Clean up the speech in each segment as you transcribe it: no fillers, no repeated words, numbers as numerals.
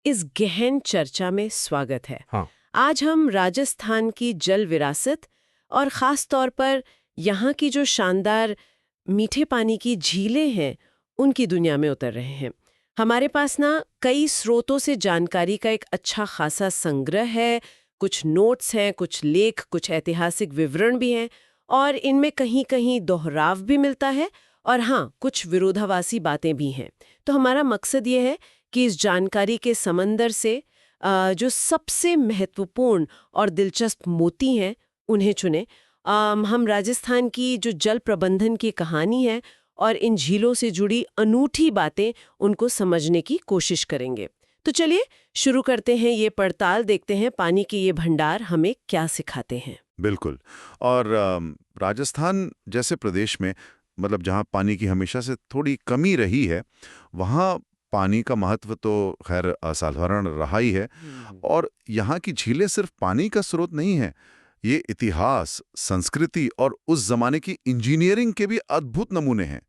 इस गहन चर्चा में स्वागत है। हाँ। आज हम राजस्थान की जल विरासत और ख़ास तौर पर यहाँ की जो शानदार मीठे पानी की झीलें हैं, उनकी दुनिया में उतर रहे हैं। हमारे पास ना कई स्रोतों से जानकारी का एक अच्छा खासा संग्रह है, कुछ नोट्स हैं, कुछ लेख, कुछ ऐतिहासिक विवरण भी हैं और इनमें कहीं कहीं दोहराव भी मिलता है और हाँ, कुछ विरोधाभासी बातें भी हैं। तो हमारा मकसद ये है कि इस जानकारी के समंदर से जो सबसे महत्वपूर्ण और दिलचस्प मोती हैं उन्हें चुनें। हम राजस्थान की जो जल प्रबंधन की कहानी है और इन झीलों से जुड़ी अनूठी बातें उनको समझने की कोशिश करेंगे। तो चलिए शुरू करते हैं ये पड़ताल, देखते हैं पानी के ये भंडार हमें क्या सिखाते हैं। बिल्कुल। और राजस्थान जैसे प्रदेश में मतलब जहाँ पानी की हमेशा से थोड़ी कमी रही है, वहाँ पानी का महत्व तो खैर असाधारण रहा ही है। और यहाँ की झीलें सिर्फ पानी का स्रोत नहीं है, ये इतिहास, संस्कृति और उस जमाने की इंजीनियरिंग के भी अद्भुत नमूने हैं।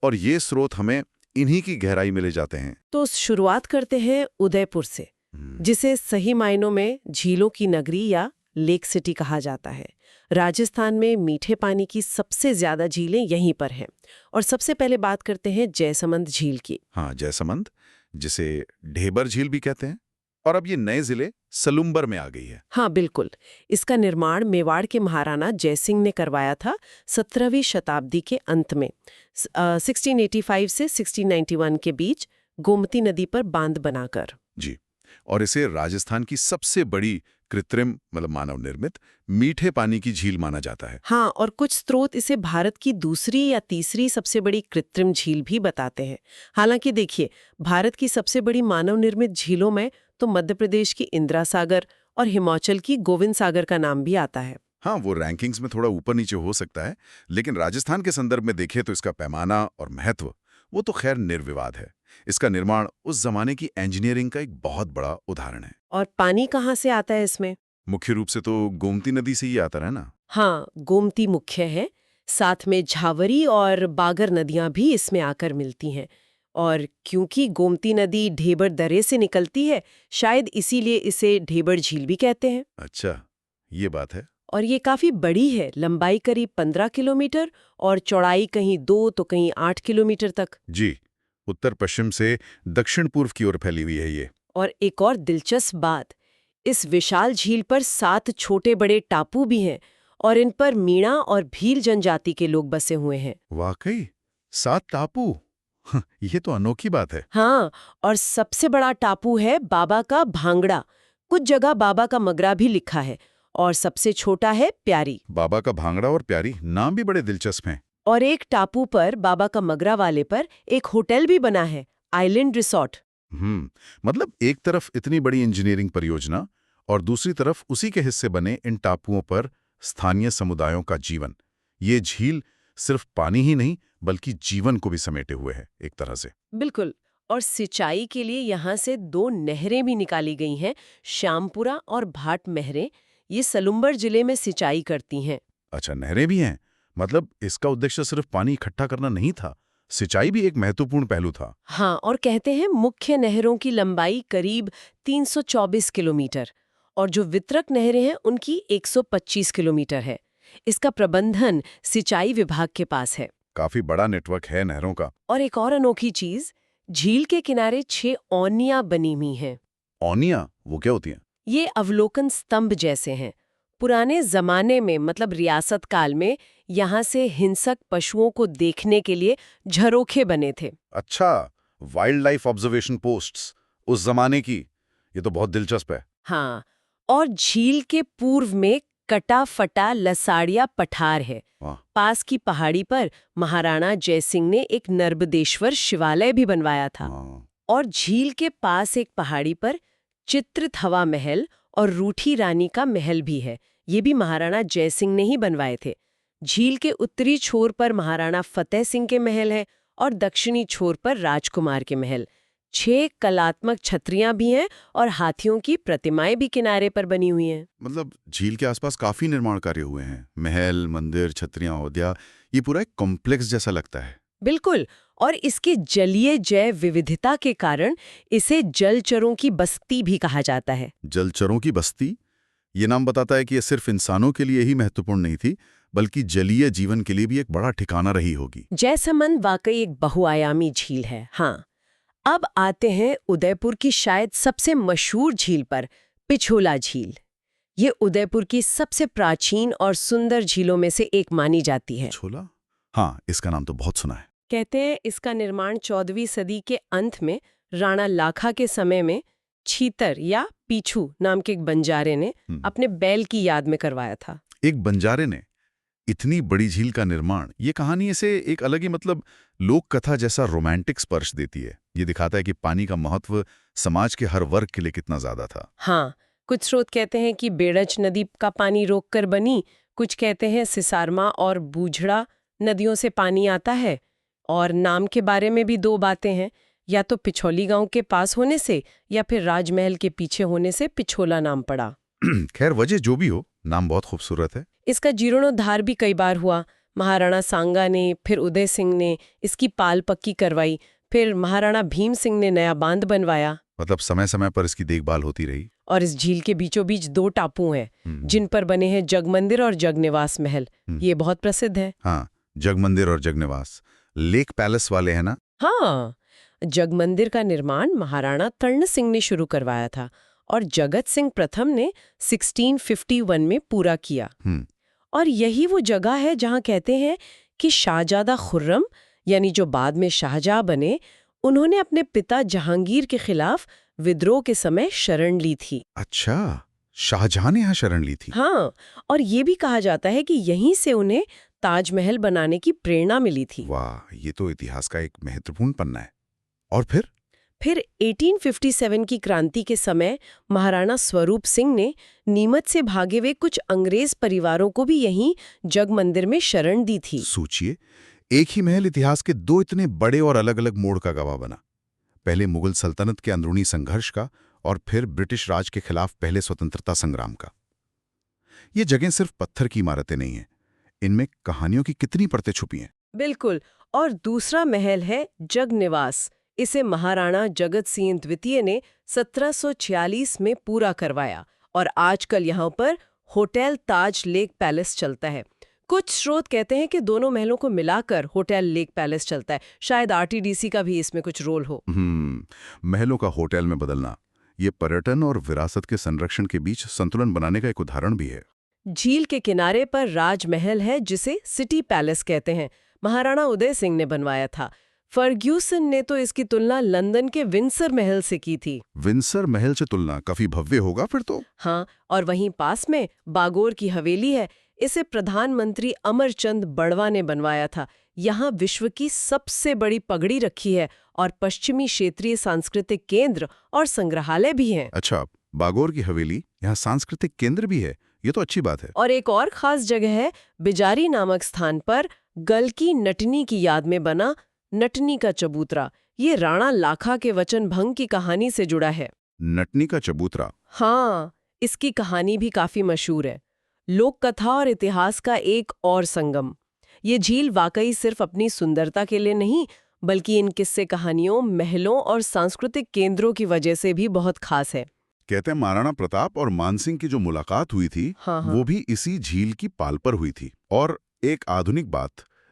और ये स्रोत हमें इन्हीं की गहराई में ले जाते हैं। तो शुरुआत करते हैं उदयपुर से, जिसे सही मायनों में झीलों की नगरी या लेक सिटी कहा जाता है। राजस्थान में मीठे पानी की सबसे ज्यादा झीलें यहीं पर हैं। और सबसे पहले बात करते हैं जयसमंद झील की। हाँ, जयसमंद, जिसे ढेबर झील भी कहते हैं। और अब ये नए जिले सलुम्बर में आ गई है। हाँ बिल्कुल, इसका निर्माण मेवाड़ के महाराणा जयसिंह ने करवाया था 17वीं शताब्दी के अंत में। 1685 से 1691 के बीच गोमती नदी पर बांध बनाकर। जी। और इसे राजस्थान की सबसे बड़ी कृत्रिम मतलब मानव निर्मित मीठे पानी की झील माना जाता है। हाँ, और कुछ स्रोत इसे भारत की दूसरी या तीसरी सबसे बड़ी कृत्रिम झील भी बताते हैं। हालांकि देखिए, भारत की सबसे बड़ी मानव निर्मित झीलों में तो मध्य प्रदेश की इंदिरा सागर और हिमाचल की गोविंद सागर का नाम भी आता है। हाँ, वो रैंकिंग्स में थोड़ा ऊपर नीचे हो सकता है, लेकिन राजस्थान के संदर्भ में देखें तो इसका पैमाना और महत्व वो तो खैर निर्विवाद है। इसका निर्माण उस जमाने की इंजीनियरिंग का एक बहुत बड़ा उदाहरण है। और पानी कहाँ से आता है इसमें? मुख्य रूप से तो गोमती नदी से ही आता है ना। हाँ, गोमती मुख्य है, साथ में झावरी और बागर नदियां भी इसमें आकर मिलती हैं। और क्योंकि गोमती नदी ढेबर दर्रे से निकलती है, शायद इसीलिए इसे ढेबर झील भी कहते हैं। अच्छा, ये बात है। और ये काफी बड़ी है, लंबाई करीब 15 किलोमीटर और चौड़ाई कहीं 2 तो कहीं 8 किलोमीटर तक। जी, उत्तर पश्चिम से दक्षिण पूर्व की ओर फैली हुई है ये। और एक और दिलचस्प बात, इस विशाल झील पर 7 छोटे बड़े टापू भी हैं और इन पर मीणा और भील जनजाति के लोग बसे हुए हैं। वाकई 7 टापू। ये तो अनोखी बात है। हाँ, और सबसे बड़ा टापू है बाबा का भांगड़ा, कुछ जगह बाबा का मगरा भी लिखा है, और सबसे छोटा है प्यारी। बाबा का भांगड़ा और प्यारी नाम भी बड़े दिलचस्प हैं। और एक टापू पर बाबा का मगरा वाले पर एक होटल भी बना है, आइलैंड रिसोर्ट। मतलब एक तरफ इतनी बड़ी इंजीनियरिंग परियोजना और दूसरी तरफ उसी के हिस्से बने इन टापुओं पर स्थानीय समुदायों का जीवन। ये झील सिर्फ पानी ही नहीं बल्कि जीवन को भी समेटे हुए है एक तरह से। बिल्कुल। और सिंचाई के लिए यहाँ से 2 नहरें भी निकाली गई हैं, श्यामपुरा और भाट नहरें। ये सलुम्बर जिले में सिंचाई करती हैं। अच्छा, नहरें भी हैं। मतलब इसका उद्देश्य सिर्फ पानी इकट्ठा करना नहीं था, सिंचाई भी एक महत्वपूर्ण पहलू था। हाँ, और कहते हैं मुख्य नहरों की लंबाई करीब 324 किलोमीटर और जो वितरक नहरें हैं उनकी 125 किलोमीटर है। इसका प्रबंधन सिंचाई विभाग के पास है। काफी बड़ा नेटवर्क है नहरों का। और एक और अनोखी चीज, झील के किनारे 6 औनियां बनी हुई हैं। औनिया वो क्या होती हैं? ये अवलोकन स्तंभ जैसे हैं। पुराने जमाने में मतलब रियासत काल में यहाँ से हिंसक पशुओं को देखने के लिए झरोखे बने थे। अच्छा, वाइल्ड लाइफ ऑब्जर्वेशन पोस्ट्स उस जमाने की। ये तो बहुत दिलचस्प है। हाँ, और झील के पूर्व में कटा फटा लसाड़िया पठार है। वाह। पास की पहाड़ी पर महाराणा जयसिंह ने एक नर्मदेश्वर शिवालय भी बनवाया था। हाँ। और झील के पास एक पहाड़ी पर चित्रित हवा महल और रूठी रानी का महल भी है। ये भी महाराणा जयसिंह ने ही बनवाए थे। झील के उत्तरी छोर पर महाराणा फतेह सिंह के महल है और दक्षिणी छोर पर राजकुमार के महल। 6 कलात्मक छतरियां भी हैं और हाथियों की प्रतिमाएं भी किनारे पर बनी हुई हैं। मतलब झील के आसपास काफी निर्माण कार्य हुए हैं। महल, मंदिर, छतरियां, औद्या, ये पूरा एक कॉम्प्लेक्स जैसा लगता है। बिल्कुल। और इसके जलीय जैव विविधता के कारण इसे जलचरों की बस्ती भी कहा जाता है। जलचरों की बस्ती, ये नाम बताता है कि ये सिर्फ इंसानों के लिए ही महत्वपूर्ण नहीं थी, बल्कि जलीय जीवन के लिए भी एक बड़ा ठिकाना रही होगी। जैसमंद वाकई एक बहुआयामी झील है। हाँ, अब आते हैं उदयपुर की शायद सबसे मशहूर झील पर, पिछोला झील। ये उदयपुर की सबसे प्राचीन और सुंदर झीलों में से एक मानी जाती है। छोला? हाँ, इसका नाम तो बहुत सुना है। कहते हैं इसका निर्माण 14वीं सदी के अंत में राणा लाखा के समय में छीतर या पीछू नाम के एक बंजारे ने अपने बैल की याद में करवाया था। एक बंजारे ने इतनी बड़ी झील का निर्माण, ये कहानी इसे एक अलग ही लोक कथा जैसा रोमांटिक स्पर्श देती है। ये दिखाता है कि पानी का महत्व समाज के हर वर्ग के लिए कितना ज्यादा था। हाँ, कुछ स्रोत कहते हैं कि बेड़च नदी का पानी रोककर बनी, कुछ कहते हैं सिसारमा और बूझड़ा नदियों से पानी आता है। और नाम के बारे में भी दो बातें हैं, या तो पिछोली गांव के पास होने से या फिर राजमहल के पीछे होने से पिछोला नाम पड़ा। खैर, वजह जो भी हो, नाम बहुत खूबसूरत है। इसका जीर्णोद्धार भी कई बार हुआ। महाराणा सांगा ने, फिर उदय सिंह ने इसकी पाल पक्की करवाई, फिर महाराणा भीम सिंह ने नया बांध बनवाया। मतलब समय समय पर इसकी देखभाल होती रही। और इस झील के बीचों बीच 2 टापू हैं जिन पर बने हैं जगमंदिर और जगनिवास महल। ये बहुत प्रसिद्ध है। हाँ, जगमंदिर और जगनिवास लेक पैलेस वाले हैं ना? हाँ, जगमंदिर का निर्माण महाराणा तर्ण सिंह ने शुरू करवाया था और जगत सिंह प्रथम ने 1651 में पूरा किया। और यही वो जगह है जहां कहते हैं कि शाहजादा खुर्रम, यानी जो बाद में शाहजहां बने, उन्होंने अपने पिता जहांगीर के खिलाफ विद्रोह के समय शरण ली थी। अच्छा, शाहजहां ने यहाँ शरण ली थी? हाँ, और ये भी कहा जाता है कि यहीं से उन्हें ताजमहल बनाने की प्रेरणा मिली थी। वाह, ये तो इतिहास का एक महत्वपूर्ण पन्ना है। और फिर 1857 की क्रांति के समय महाराणा स्वरूप सिंह ने नीमच से भागे हुए कुछ अंग्रेज परिवारों को भी यहीं जगमंदिर में शरण दी थी। सोचिए, एक ही महल इतिहास के 2 इतने बड़े और अलग अलग मोड़ का गवाह बना। पहले मुगल सल्तनत के अंदरूनी संघर्ष का, और फिर ब्रिटिश राज के खिलाफ पहले स्वतंत्रता संग्राम का। ये जगह सिर्फ पत्थर की इमारतें नहीं हैं, इनमें कहानियों की कितनी परतें छुपी हैं। बिल्कुल। और दूसरा महल है जगनिवास। इसे महाराणा जगत सिंह द्वितीय ने 1746 में पूरा करवाया और आजकल यहाँ पर होटल ताज लेक पैलेस चलता है। कुछ स्रोत कहते हैं कि दोनों महलों को मिलाकर होटल लेक पैलेस चलता है। शायद आरटीडीसी का भी इसमें कुछ रोल हो। महलों का होटल में बदलना, ये पर्यटन और विरासत के संरक्षण के बीच संतुलन बनाने का एक उदाहरण भी है। झील के किनारे पर राजमहल है जिसे सिटी पैलेस कहते हैं। महाराणा उदय सिंह ने बनवाया था। फर्ग्यूसन ने तो इसकी तुलना लंदन के विंसर महल से की थी। विंसर महल से तुलना काफी भव्य होगा फिर तो। हाँ, और वहीं पास में बागोर की हवेली है। इसे प्रधानमंत्री अमरचंद बड़वा ने बनवाया था। यहाँ विश्व की सबसे बड़ी पगड़ी रखी है और पश्चिमी क्षेत्रीय सांस्कृतिक केंद्र और संग्रहालय भी हैं। अच्छा, बागोर की हवेली, यहाँ सांस्कृतिक केंद्र भी है, ये तो अच्छी बात है। और एक और खास जगह है बिजारी नामक स्थान पर गल की नटनी की याद में बना नटनी का चबूतरा। ये राणा लाखा के वचन भंग की कहानी से जुड़ा है। नटनी का चबूतरा? हाँ, इसकी कहानी भी काफी मशहूर है। लोक कथा और इतिहास का एक और संगम। ये झील वाकई सिर्फ अपनी सुंदरता के लिए नहीं, बल्कि इन किस्से कहानियों, महलों और सांस्कृतिक केंद्रों की वजह से भी बहुत खास है। कहते हैं महाराणा प्रताप और मानसिंह की जो मुलाकात हुई थी, हाँ। वो भी इसी झील की पाल पर हुई थी। और एक आधुनिक बात,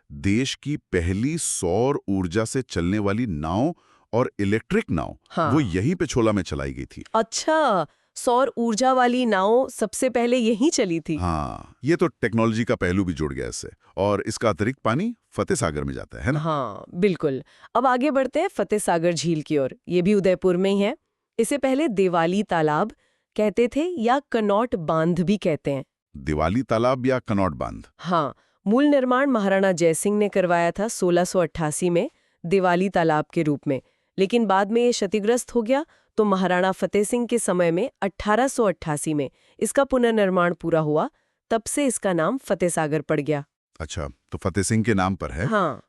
देश की पहली सौर ऊर्जा से चलने वाली नाव और इलेक्ट्रिक नाव, हाँ। वो यहीं पिछोला में चलाई गई थी। अच्छा, सौर ऊर्जा वाली नाव सबसे पहले यहीं चली थी। हाँ, ये तो टेक्नोलॉजी का पहलू भी जुड़ गया इससे। और इसका अतिरिक्त पानी फतेह सागर में जाता है ना? हाँ, बिल्कुल। अब आगे बढ़ते हैं फतेह सागर झील की ओर। ये भी उदयपुर में ही है। इसे पहले दिवाली तालाब कहते थे या कनॉट बांध भी कहते हैं। दिवाली तालाब या कनॉट बांध? हाँ, मूल निर्माण महाराणा जयसिंह ने करवाया था 1688 में दिवाली तालाब के रूप में, लेकिन बाद में ये क्षतिग्रस्त हो गया तो महाराणा फतेह सिंह के समय में 1888 में इसका पुनर्निर्माण पूरा हुआ। तब से इसका नाम फतेह सागर पड़ गया। अच्छा, तो फतेह सिंह के नाम पर है? हाँ,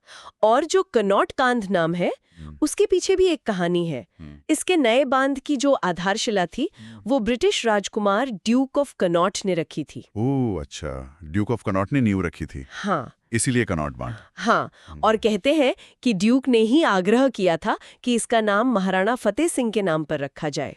और जो कनॉट कांध नाम है उसके पीछे भी एक कहानी है। इसके नए बांध की जो आधारशिला थी वो British Rajkumar Duke of Connaught ने रखी थी। ओह अच्छा, ड्यूक ऑफ कनॉट ने नींव रखी थी। हाँ, इसीलिए कनॉट बांट। हाँ, और कहते हैं कि ड्यूक ने ही आग्रह किया था कि इसका नाम महाराणा फतेह सिंह के नाम पर रखा जाए।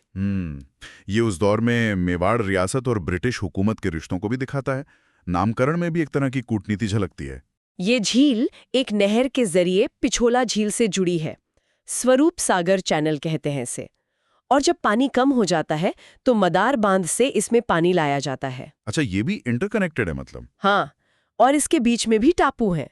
ये उस दौर में मेवाड़ रियासत और ब्रिटिश हुकूमत के रिश्तों को भी दिखाता है। नामकरण में भी एक तरह की कूटनीति झलकती है। ये झील एक नहर के जरिए पिछोला झील से जुड़ी है। स्वरूप सागर चैनल कहते हैं इसे। और जब पानी कम हो जाता है तो मदार बांध से इसमें पानी लाया जाता है। अच्छा, ये भी इंटरकनेक्टेड है मतलब? हाँ, और इसके बीच में भी टापू हैं।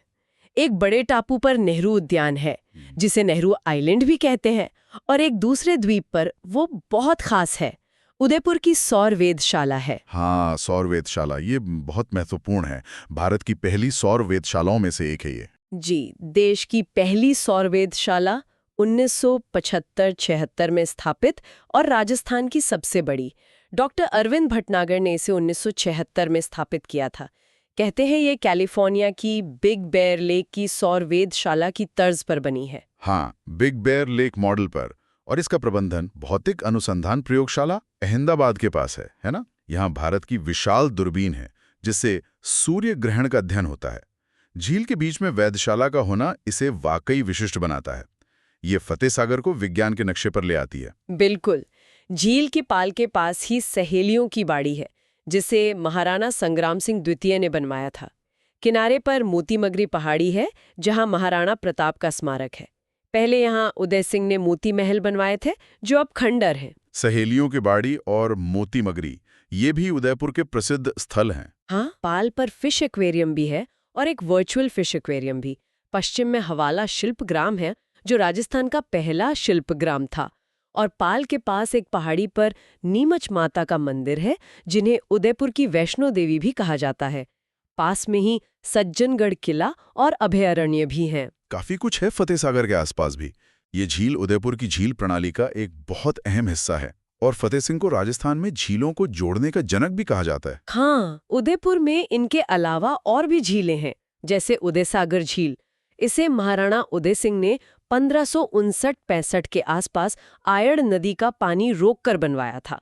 एक बड़े टापू पर नेहरू उद्यान है, जिसे नेहरू आइलैंड भी कहते हैं, और एक दूसरे द्वीप पर वो बहुत खास है, उदयपुर की सौर वेधशाला है। हाँ, सौर वेधशाला, ये बहुत महत्वपूर्ण है। भारत की पहली सौर वेधशालाओं में से एक है ये। जी, देश की पहली सौर वेधशाला 1975-76 में स्थापित और राजस्थान की सबसे बड़ी। डॉक्टर अरविंद भटनागर ने इसे 1976 में स्थापित किया था। कहते हैं ये कैलिफोर्निया की बिग बेयर लेक की सौर वेधशाला की तर्ज पर बनी है। हाँ, बिग बेयर लेक मॉडल पर। और इसका प्रबंधन भौतिक अनुसंधान प्रयोगशाला अहमदाबाद के पास है ना? यहाँ भारत की विशाल दूरबीन है, जिससे सूर्य ग्रहण का अध्ययन होता है। झील के बीच में वेधशाला का होना इसे वाकई विशिष्ट बनाता है। ये फतेह सागर को विज्ञान के नक्शे पर ले आती है। बिल्कुल। झील की पाल के पास ही सहेलियों की बाड़ी है, जिसे महाराणा संग्राम सिंह द्वितीय ने बनवाया था। किनारे पर मोती मगरी पहाड़ी है, जहां महाराणा प्रताप का स्मारक है। पहले यहां उदय सिंह ने मोती महल बनवाए थे, जो अब खंडर है। सहेलियों की बाड़ी और मोती मगरी, ये भी उदयपुर के प्रसिद्ध स्थल हैं। हाँ, पाल पर फिश एक्वेरियम भी है और एक वर्चुअल फिश एक्वेरियम भी। पश्चिम में हवाला शिल्पग्राम है, जो राजस्थान का पहला शिल्पग्राम था। और पाल के पास एक पहाड़ी पर नीमच माता का मंदिर है, जिन्हें उदयपुर की वैष्णो देवी भी कहा जाता है। पास में ही सज्जनगढ़ किला और अभयारण्य भी हैं। काफी कुछ है फतेह सागर के आसपास भी। ये झील उदयपुर की झील प्रणाली का एक बहुत अहम हिस्सा है और फतेह सिंह को राजस्थान में झीलों को जोड़ने का जनक भी कहा जाता है। हाँ, उदयपुर में इनके अलावा और भी झीलें हैं, जैसे उदय सागर झील। इसे महाराणा उदय सिंह ने 1559-65 के आसपास आयड़ नदी का पानी रोककर बनवाया था,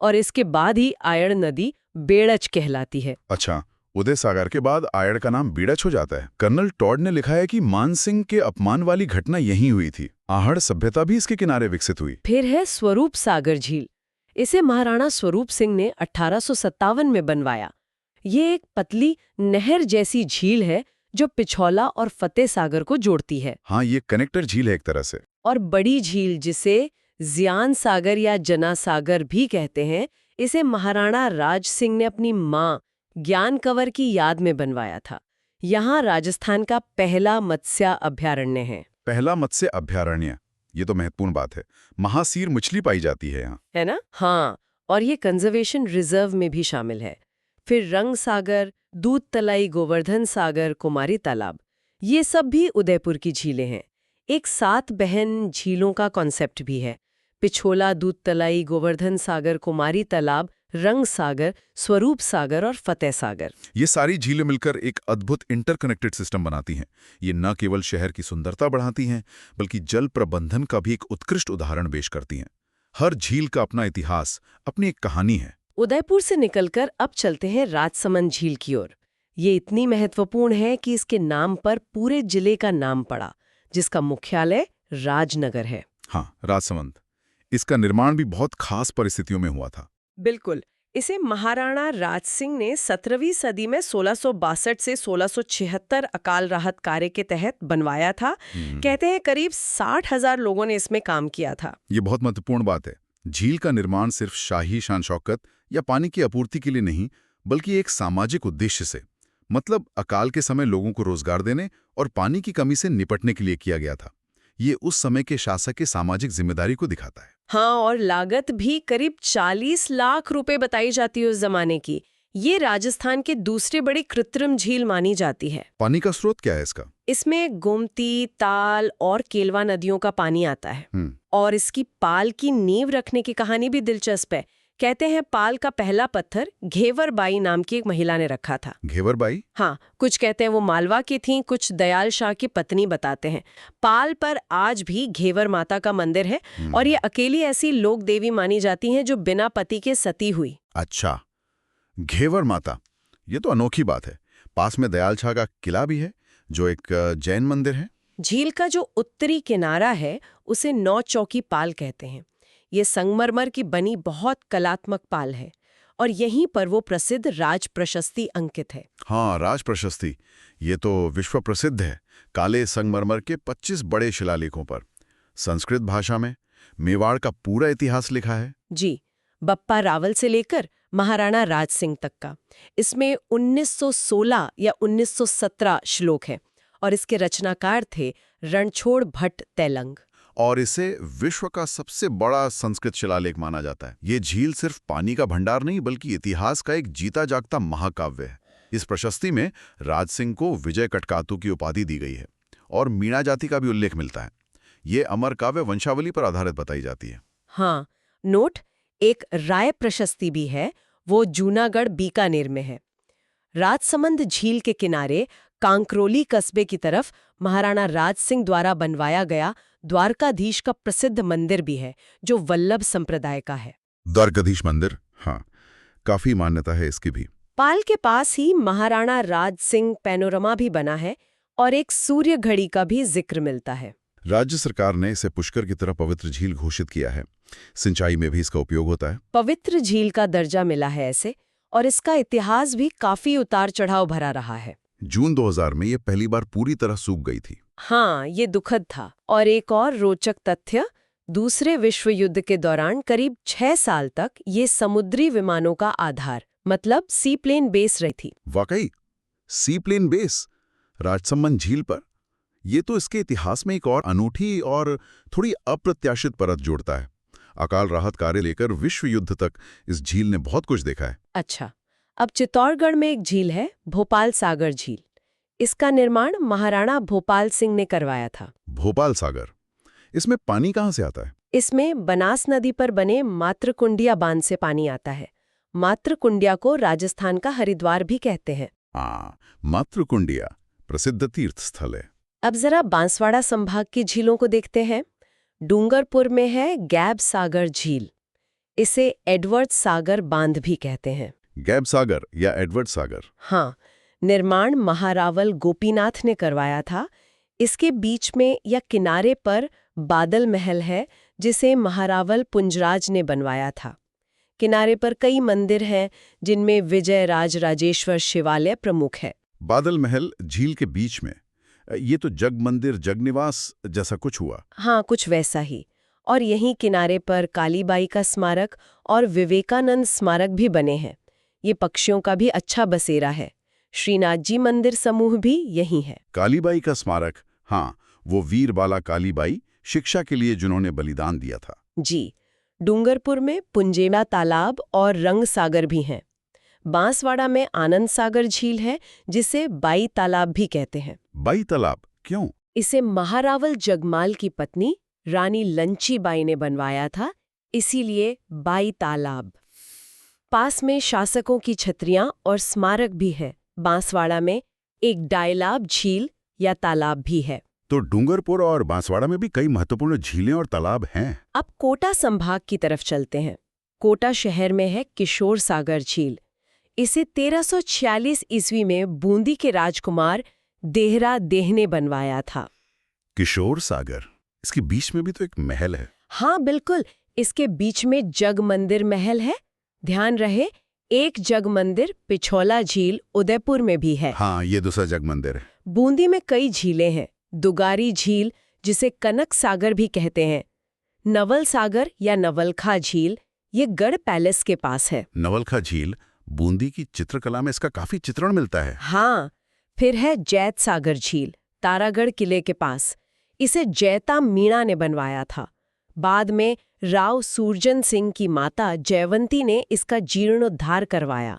और इसके बाद ही आयड़ नदी बेड़च कहलाती है। अच्छा, उदय सागर के बाद आयड़ का नाम बीड़च हो जाता है। कर्नल टॉड ने लिखा है कि मान सिंह के अपमान वाली घटना यहीं हुई थी। आहड़ सभ्यता भी इसके किनारे विकसित हुई। फिर है स्वरूप सागर झील। इसे महाराणा स्वरूप सिंह ने 1857 में बनवाया। ये एक पतली नहर जैसी झील है, जो पिछौला और फतेह सागर को जोड़ती है। हाँ, ये कनेक्टर झील है एक तरह से। और बड़ी झील, जिसे जियान सागर या जना सागर भी कहते हैं, इसे महाराणा राज सिंह ने अपनी मां ज्ञान कंवर की याद में बनवाया था। यहाँ राजस्थान का पहला मत्स्य अभयारण्य है। पहला मत्स्य अभयारण्य, ये तो महत्वपूर्ण बात है। महासीर मछली पाई जाती है यहाँ, है ना? हाँ, और ये कंजर्वेशन रिजर्व में भी शामिल है। फिर रंग सागर, दूध तलाई, गोवर्धन सागर, कुमारी तालाब, ये सब भी उदयपुर की झीलें हैं। एक 7 बहन झीलों का कॉन्सेप्ट भी है। पिछोला, दूध तलाई, गोवर्धन सागर, कुमारी तालाब, रंग सागर, स्वरूप सागर और फतेह सागर। ये सारी झीलें मिलकर एक अद्भुत इंटरकनेक्टेड सिस्टम बनाती हैं। ये न केवल शहर की सुंदरता बढ़ाती हैं, बल्कि जल प्रबंधन का भी एक उत्कृष्ट उदाहरण पेश करती हैं। हर झील का अपना इतिहास, अपनी एक कहानी है। उदयपुर से निकलकर अब चलते हैं राजसमंद झील की ओर। ये इतनी महत्वपूर्ण है कि इसके नाम पर पूरे जिले का नाम पड़ा, जिसका मुख्यालय राजनगर है। हाँ, राजसमंद। इसका निर्माण भी बहुत खास परिस्थितियों में हुआ था। बिल्कुल। इसे महाराणा राज सिंह ने 17वीं सदी में 1662 से 1676 अकाल राहत कार्य के तहत बनवाया था। कहते हैं करीब 60,000 लोगों ने इसमें काम किया था। ये बहुत महत्वपूर्ण बात है। झील का निर्माण सिर्फ शाही शान शौकत या पानी की आपूर्ति के लिए नहीं, बल्कि एक सामाजिक उद्देश्य से, मतलब अकाल के समय लोगों को रोजगार देने और पानी की कमी से निपटने के लिए किया गया था। ये उस समय के शासक की सामाजिक जिम्मेदारी को दिखाता है। हाँ, और लागत भी करीब 40 लाख रुपए बताई जाती है उस जमाने की। ये राजस्थान के दूसरे बड़ी कृत्रिम झील मानी जाती है। पानी का स्रोत क्या है इसका? इसमें गोमती, ताल और केलवा नदियों का पानी आता है। और इसकी पाल की नींव रखने की कहानी भी दिलचस्प है। कहते हैं पाल का पहला पत्थर घेवर बाई नाम की एक महिला ने रखा था। घेवर बाई? हाँ, कुछ कहते हैं वो मालवा की थीं, कुछ दयाल शाह की पत्नी बताते हैं। पाल पर आज भी घेवर माता का मंदिर है और ये अकेली ऐसी लोक देवी मानी जाती हैं जो बिना पति के सती हुई। अच्छा, घेवर माता, ये तो अनोखी बात है। पास में दयाल शाह का किला भी है। जो एक जैन मंदिर है। झील का जो उत्तरी किनारा है उसे नौ चौकी पाल कहते हैं। ये संगमरमर की बनी बहुत कलात्मक पाल है और यहीं पर वो प्रसिद्ध राज प्रशस्ति अंकित है। हाँ, राज प्रशस्ति, ये तो विश्व प्रसिद्ध है। काले संगमरमर के 25 बड़े शिलालेखों पर संस्कृत भाषा में मेवाड़ का पूरा इतिहास लिखा है। जी, बप्पा रावल से लेकर महाराणा राज सिंह तक का। इसमें 1916 या 1917 श्लोक हैं और इसके रचनाकार थे रणछोड़ भट्ट तैलंग। और इसे विश्व का सबसे बड़ा संस्कृत शिलालेख माना जाता है। ये झील सिर्फ पानी का भंडार नहीं बल्कि इतिहास का एक जीता जागता महाकाव्य है। इस प्रशस्ति में राज सिंह को विजय कटकातु की उपाधि दी गई है और मीणा जाति का भी उल्लेख मिलता है। ये अमर काव्य वंशावली पर आधारित बताई जाती है। हाँ, नोट, एक राय प्रशस्ति भी है, वो जूनागढ़ बीकानेर में है। राजसमंद झील के किनारे कांकरोली कस्बे की तरफ महाराणा राज सिंह द्वारा बनवाया गया द्वारकाधीश का प्रसिद्ध मंदिर भी है, जो वल्लभ संप्रदाय का है। द्वारकाधीश मंदिर, हाँ, काफी मान्यता है इसकी भी। पाल के पास ही महाराणा राज सिंह पैनोरमा भी बना है और एक सूर्य घड़ी का भी जिक्र मिलता है। राज्य सरकार ने इसे पुष्कर की तरह पवित्र झील घोषित किया है। सिंचाई में भी इसका उपयोग होता है। पवित्र झील का दर्जा मिला है ऐसे, और इसका इतिहास भी काफी उतार चढ़ाव भरा रहा है। जून 2000 में ये पहली बार पूरी तरह सूख गई थी। हाँ, ये दुखद था। और एक और रोचक तथ्य, दूसरे विश्व युद्ध के दौरान करीब 6 साल तक ये समुद्री विमानों का आधार, मतलब सी प्लेन बेस रही थी। वाकई, सी प्लेन बेस राजसमंद झील पर, ये तो इसके इतिहास में एक और अनूठी और थोड़ी अप्रत्याशित परत जोड़ता है। अकाल राहत कार्य लेकर विश्व युद्ध तक इस झील ने बहुत कुछ देखा है। अच्छा, अब चित्तौड़गढ़ में एक झील है, भोपाल सागर झील। इसका निर्माण महाराणा भोपाल सिंह ने करवाया था। भोपाल सागर, इसमें पानी कहाँ से आता है? इसमें बनास नदी पर बने मातृकुंडिया बांध से पानी आता है। मातृकुंडिया को राजस्थान का हरिद्वार भी कहते हैं। मातृकुंडिया प्रसिद्ध तीर्थ स्थल है। अब जरा बांसवाड़ा संभाग की झीलों को देखते हैं। डूंगरपुर में है गैब सागर झील। इसे एडवर्ड सागर बांध भी कहते हैं। गैब सागर या एडवर्ड सागर, हाँ, निर्माण महारावल गोपीनाथ ने करवाया था। इसके बीच में या किनारे पर बादल महल है, जिसे महारावल पुंजराज ने बनवाया था। किनारे पर कई मंदिर हैं, जिनमें विजय राज राजेश्वर शिवालय प्रमुख है। बादल महल झील के बीच में, ये तो जग मंदिर जगनिवास जैसा कुछ हुआ। हाँ, कुछ वैसा ही। और यहीं किनारे पर कालीबाई का स्मारक और विवेकानंद स्मारक भी बने हैं। ये पक्षियों का भी अच्छा बसेरा है। श्रीनाथ जी मंदिर समूह भी यही है। कालीबाई का स्मारक, हाँ, वो वीर बाला कालीबाई शिक्षा के लिए जिन्होंने बलिदान दिया था। जी, डूंगरपुर में पुंजेला तालाब और रंग सागर भी हैं। बांसवाड़ा में आनंद सागर झील है, जिसे बाई तालाब भी कहते हैं। बाई तालाब क्यों? इसे महारावल जगमाल की पत्नी रानी लंचीबाई ने बनवाया था, इसीलिए बाई तालाब। पास में शासकों की छतरियां और स्मारक भी है। बांसवाड़ा में एक डायलाब झील या तालाब भी है। तो डूंगरपुर और बांसवाड़ा में भी कई महत्वपूर्ण झीलें और तालाब हैं। अब कोटा संभाग की तरफ चलते हैं। कोटा शहर में है किशोर सागर झील। इसे 1346 ईस्वी में बूंदी के राजकुमार देहरा देह ने बनवाया था। किशोर सागर, इसके बीच में भी तो एक महल है। हाँ बिल्कुल, इसके बीच में जग मंदिर महल है। ध्यान रहे, एक जग मंदिर पिछौला झील उदयपुर में भी है। हाँ, ये दूसरा जग मंदिर है। बूंदी में कई झीलें हैं। दुगारी झील, जिसे कनक सागर भी कहते हैं, नवल सागर या नवलखा झील, ये गढ़ पैलेस के पास है। नवलखा झील, बूंदी की चित्रकला में इसका काफी चित्रण मिलता है। हाँ, फिर है जैत सागर झील, तारागढ़ किले के पास। इसे जैता मीणा ने बनवाया था। बाद में राव सूरजन सिंह की माता जयवंती ने इसका जीर्णोद्धार करवाया।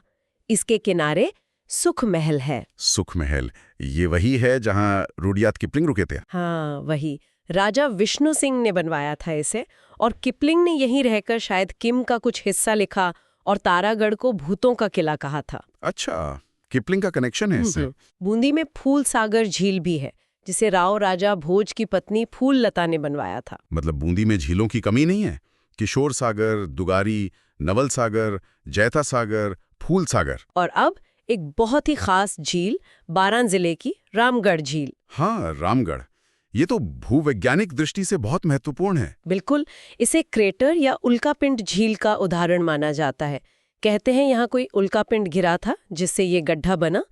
इसके किनारे सुख महल है। सुख महल, ये वही है जहां रुडयार्ड किपलिंग रुके थे। हाँ, वही। राजा विष्णु सिंह ने बनवाया था इसे, और किपलिंग ने यहीं रहकर शायद किम का कुछ हिस्सा लिखा और तारागढ़ को भूतों का किला कहा था। अच्छा, किपलिंग का कनेक्शन है इससे। बूंदी में फूल सागर झील भी है, जिसे राव राजा भोज की पत्नी फूल लता ने बनवाया था। मतलब बूंदी में झीलों की कमी नहीं है। किशोर सागर, दुगारी, नवल सागर, जैता सागर, फूल सागर। और अब एक बहुत ही खास झील बारां जिले की रामगढ़ झील। हाँ, रामगढ़। ये तो भूवैज्ञानिक दृष्टि से बहुत महत्वपूर्ण है। बिल्कुल, इसे क्रेटर या उल्कापिंड झील का उदाहरण माना जाता है। कहते हैं यहाँ कोई उल्कापिंड गिरा था जिससे ये गड्ढा बना।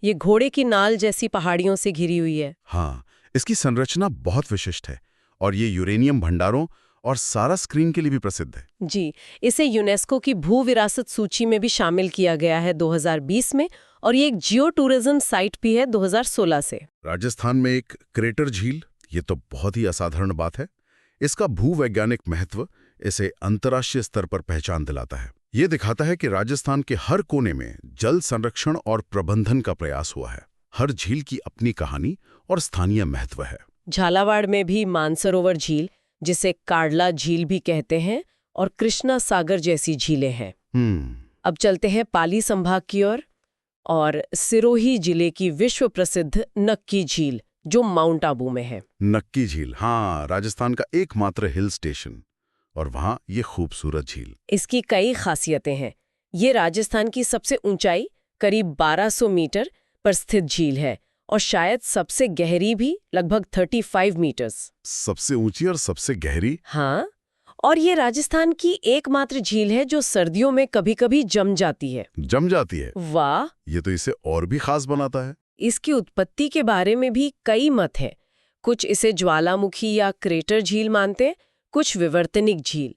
ये घोड़े की नाल जैसी पहाड़ियों से घिरी हुई है। हाँ, इसकी संरचना बहुत विशिष्ट है और ये यूरेनियम भंडारों और सारा स्क्रीन के लिए भी प्रसिद्ध है। जी, इसे यूनेस्को की भू विरासत सूची में भी शामिल किया गया है 2020 में, और ये एक जियो टूरिज्म साइट भी है 2016 से। राजस्थान में एक क्रेटर झील, ये तो बहुत ही असाधारण बात है। इसका भूवैज्ञानिक महत्व इसे अंतर्राष्ट्रीय स्तर पर पहचान दिलाता है। ये दिखाता है कि राजस्थान के हर कोने में जल संरक्षण और प्रबंधन का प्रयास हुआ है। हर झील की अपनी कहानी और स्थानीय महत्व है। झालावाड़ में भी मानसरोवर झील, जिसे काडला झील भी कहते हैं, और कृष्णा सागर जैसी झीलें हैं। अब चलते हैं पाली संभाग की ओर और सिरोही जिले की विश्व प्रसिद्ध नक्की झील, जो माउंट आबू में है। नक्की झील, हाँ, राजस्थान का एकमात्र हिल स्टेशन, और वहाँ ये खूबसूरत झील। इसकी कई खासियतें हैं। ये राजस्थान की सबसे ऊंचाई करीब 1200 मीटर पर स्थित झील है, और शायद सबसे गहरी भी, लगभग 35 मीटर्स। सबसे ऊंची और सबसे गहरी? हाँ, और ये राजस्थान की एकमात्र झील है जो सर्दियों में कभी-कभी जम जाती है। जम जाती है? वाह! ये तो इसे और भी खास बनाता है। इसकी उत्पत्ति के बारे में भी कई मत हैं। कुछ इसे ज्वालामुखी या क्रेटर झील मानते हैं, कुछ विवर्तनिक झील।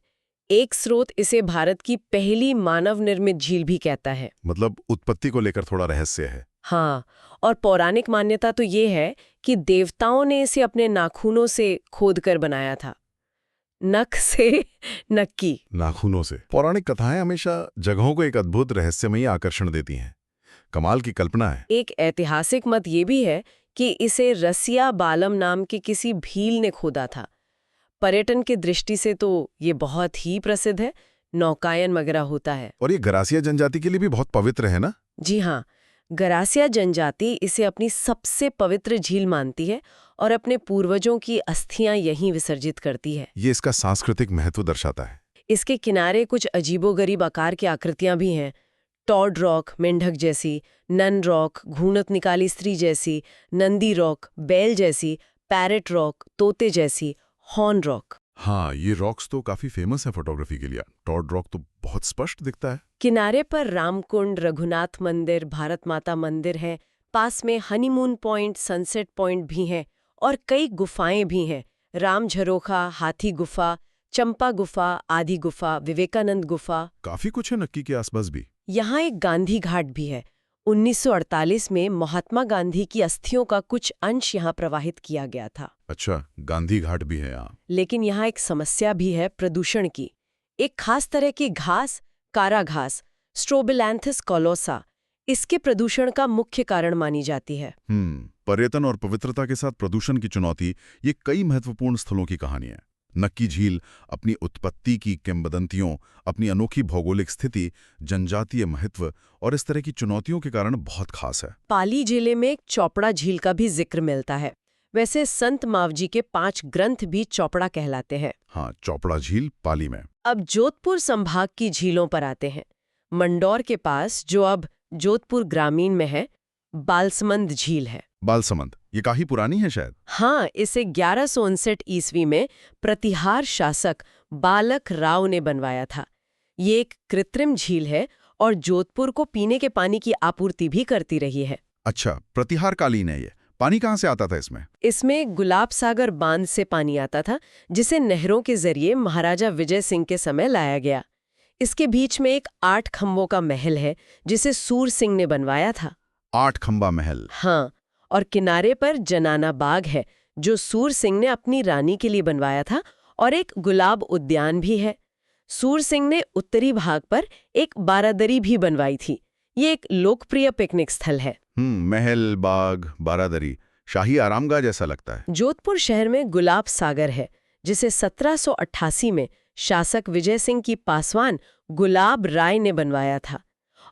एक स्रोत इसे भारत की पहली मानव निर्मित झील भी कहता है। मतलब उत्पत्ति को लेकर थोड़ा रहस्य है। हाँ, और पौराणिक मान्यता तो ये है कि देवताओं ने इसे अपने नाखूनों से खोदकर बनाया था। नख से नक्की। नाखूनों से। पौराणिक कथाएं हमेशा जगहों को एक अद्भुत रहस्यमयी आकर्षण देती हैं। कमाल की कल्पना है। एक ऐतिहासिक मत ये भी है कि इसे रसिया बालम नाम के किसी भील ने खोदा था। पर्यटन की दृष्टि से तो ये बहुत ही प्रसिद्ध है, नौकायन वगैरह होता है। और ये गरासिया जनजाति के लिए भी बहुत पवित्र है ना? जी हाँ, गरासिया जनजाति इसे अपनी सबसे पवित्र झील मानती है और अपने पूर्वजों की अस्थियां यहीं विसर्जित करती है। ये इसका सांस्कृतिक महत्व दर्शाता है। इसके किनारे कुछ अजीबोगरीब आकार की आकृतियां भी हैं। टॉड रॉक मेंढक जैसी, नन रॉक घूणत निकाली स्त्री जैसी, नंदी रॉक बैल जैसी, पैरेट रॉक तोते जैसी, हॉर्न रॉक। हाँ, ये रॉक्स तो काफी फेमस है फोटोग्राफी के लिए। टॉड रॉक तो बहुत स्पष्ट दिखता है। किनारे पर रामकुंड, रघुनाथ मंदिर, भारत माता मंदिर है। पास में हनीमून पॉइंट, सनसेट पॉइंट भी हैं, और कई गुफाएं भी हैं। राम झरोखा, हाथी गुफा, चंपा गुफा, आदि गुफा, विवेकानंद गुफा। काफी कुछ है नक्की के आसपास भी। यहाँ एक गांधी घाट भी है। 1948 में महात्मा गांधी की अस्थियों का कुछ अंश यहाँ प्रवाहित किया गया था। अच्छा, गांधी घाट भी है यहाँ। लेकिन यहाँ एक समस्या भी है प्रदूषण की। एक खास तरह की घास, कारा घास, स्ट्रोबिलैंथस कोलोसा, इसके प्रदूषण का मुख्य कारण मानी जाती है। पर्यटन और पवित्रता के साथ प्रदूषण की चुनौती, ये कई महत्वपूर्ण स्थलों की कहानी है। नक्की झील अपनी उत्पत्ति की किंवदंतियों, अपनी अनोखी भौगोलिक स्थिति, जनजातीय महत्व और इस तरह की चुनौतियों के कारण बहुत खास है। पाली जिले में एक चौपड़ा झील का भी जिक्र मिलता है। वैसे संत मावजी के 5 ग्रंथ भी चौपड़ा कहलाते हैं। हाँ, चौपड़ा झील पाली में। अब जोधपुर संभाग की झीलों पर आते हैं। मंडौर के पास, जो अब जोधपुर ग्रामीण में है, बालसमंद झील है। बालसमंद, ये काफी पुरानी है शायद। हाँ, इसे 1159 ईस्वी में प्रतिहार शासक बालक राव ने बनवाया था। ये एक कृत्रिम झील है और जोधपुर को पीने के पानी की आपूर्ति भी करती रही है। अच्छा, प्रतिहार कालीन है ये। पानी कहाँ से आता था इसमें? इसमें गुलाब सागर बांध से पानी आता था, जिसे नहरों के जरिए महाराजा विजय सिंह के समय लाया गया। इसके बीच में एक 8 खंभों का महल है, जिसे सूर सिंह ने बनवाया था। 8 खंबा महल? हाँ, और किनारे पर जनाना बाग है, जो सूर सिंह ने अपनी रानी के लिए बनवाया था, और एक गुलाब उद्यान भी है। सूर सिंह ने उत्तरी भाग पर एक बारादरी भी बनवाई थी। ये एक लोकप्रिय पिकनिक स्थल है। महल, बाग, बारादरी, शाही आरामगाह जैसा लगता है। जोधपुर शहर में गुलाब सागर है, जिसे 1788 में शासक विजय सिंह की पासवान गुलाब राय ने बनवाया था।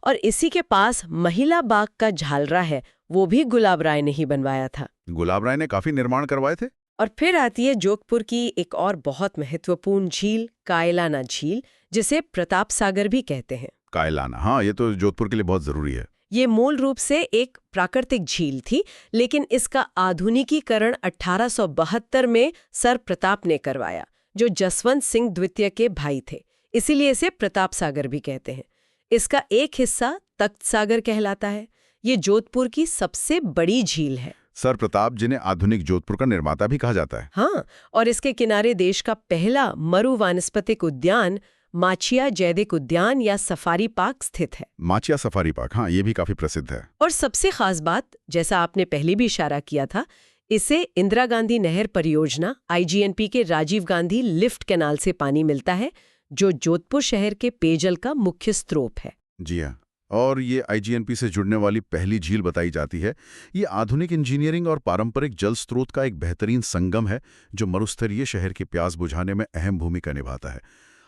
और इसी के पास महिला बाग का झालरा है, वो भी गुलाब राय ने ही बनवाया था। गुलाब राय ने काफी निर्माण करवाए थे। और फिर आती है जोधपुर की एक और बहुत महत्वपूर्ण झील, कायलाना झील, जिसे प्रताप सागर भी कहते हैं। कायलाना, हाँ, ये तो जोधपुर के लिए बहुत जरूरी है। ये मूल रूप से एक प्राकृतिक झील थी, लेकिन इसका आधुनिकीकरण 1872 में सर प्रताप ने करवाया, जो जसवंत सिंह द्वितीय के भाई थे। इसीलिए इसे प्रताप सागर भी कहते हैं। इसका एक हिस्सा तख्त सागर कहलाता है। ये जोधपुर की सबसे बड़ी झील है। सर प्रताप, जिन्हें आधुनिक जोधपुर का निर्माता भी कहा जाता है। हाँ, और इसके किनारे देश का पहला मरु वानस्पतिक उद्यान माचिया जैविक उद्यान या सफारी पार्क स्थित है। माचिया सफारी पार्क, हाँ, ये भी काफी प्रसिद्ध है। और सबसे खास बात, जैसा आपने पहले भी इशारा किया था, इसे इंदिरा गांधी नहर परियोजना IGNP के राजीव गांधी लिफ्ट कैनाल से पानी मिलता है, जो जोधपुर शहर के पेयजल का मुख्य स्रोत है। जी हाँ, और ये IGNP से जुड़ने वाली पहली झील बताई जाती है। ये आधुनिक इंजीनियरिंग और पारंपरिक जल स्रोत का एक बेहतरीन संगम है, जो मरुस्थलीय शहर की प्यास बुझाने में अहम भूमिका निभाता है।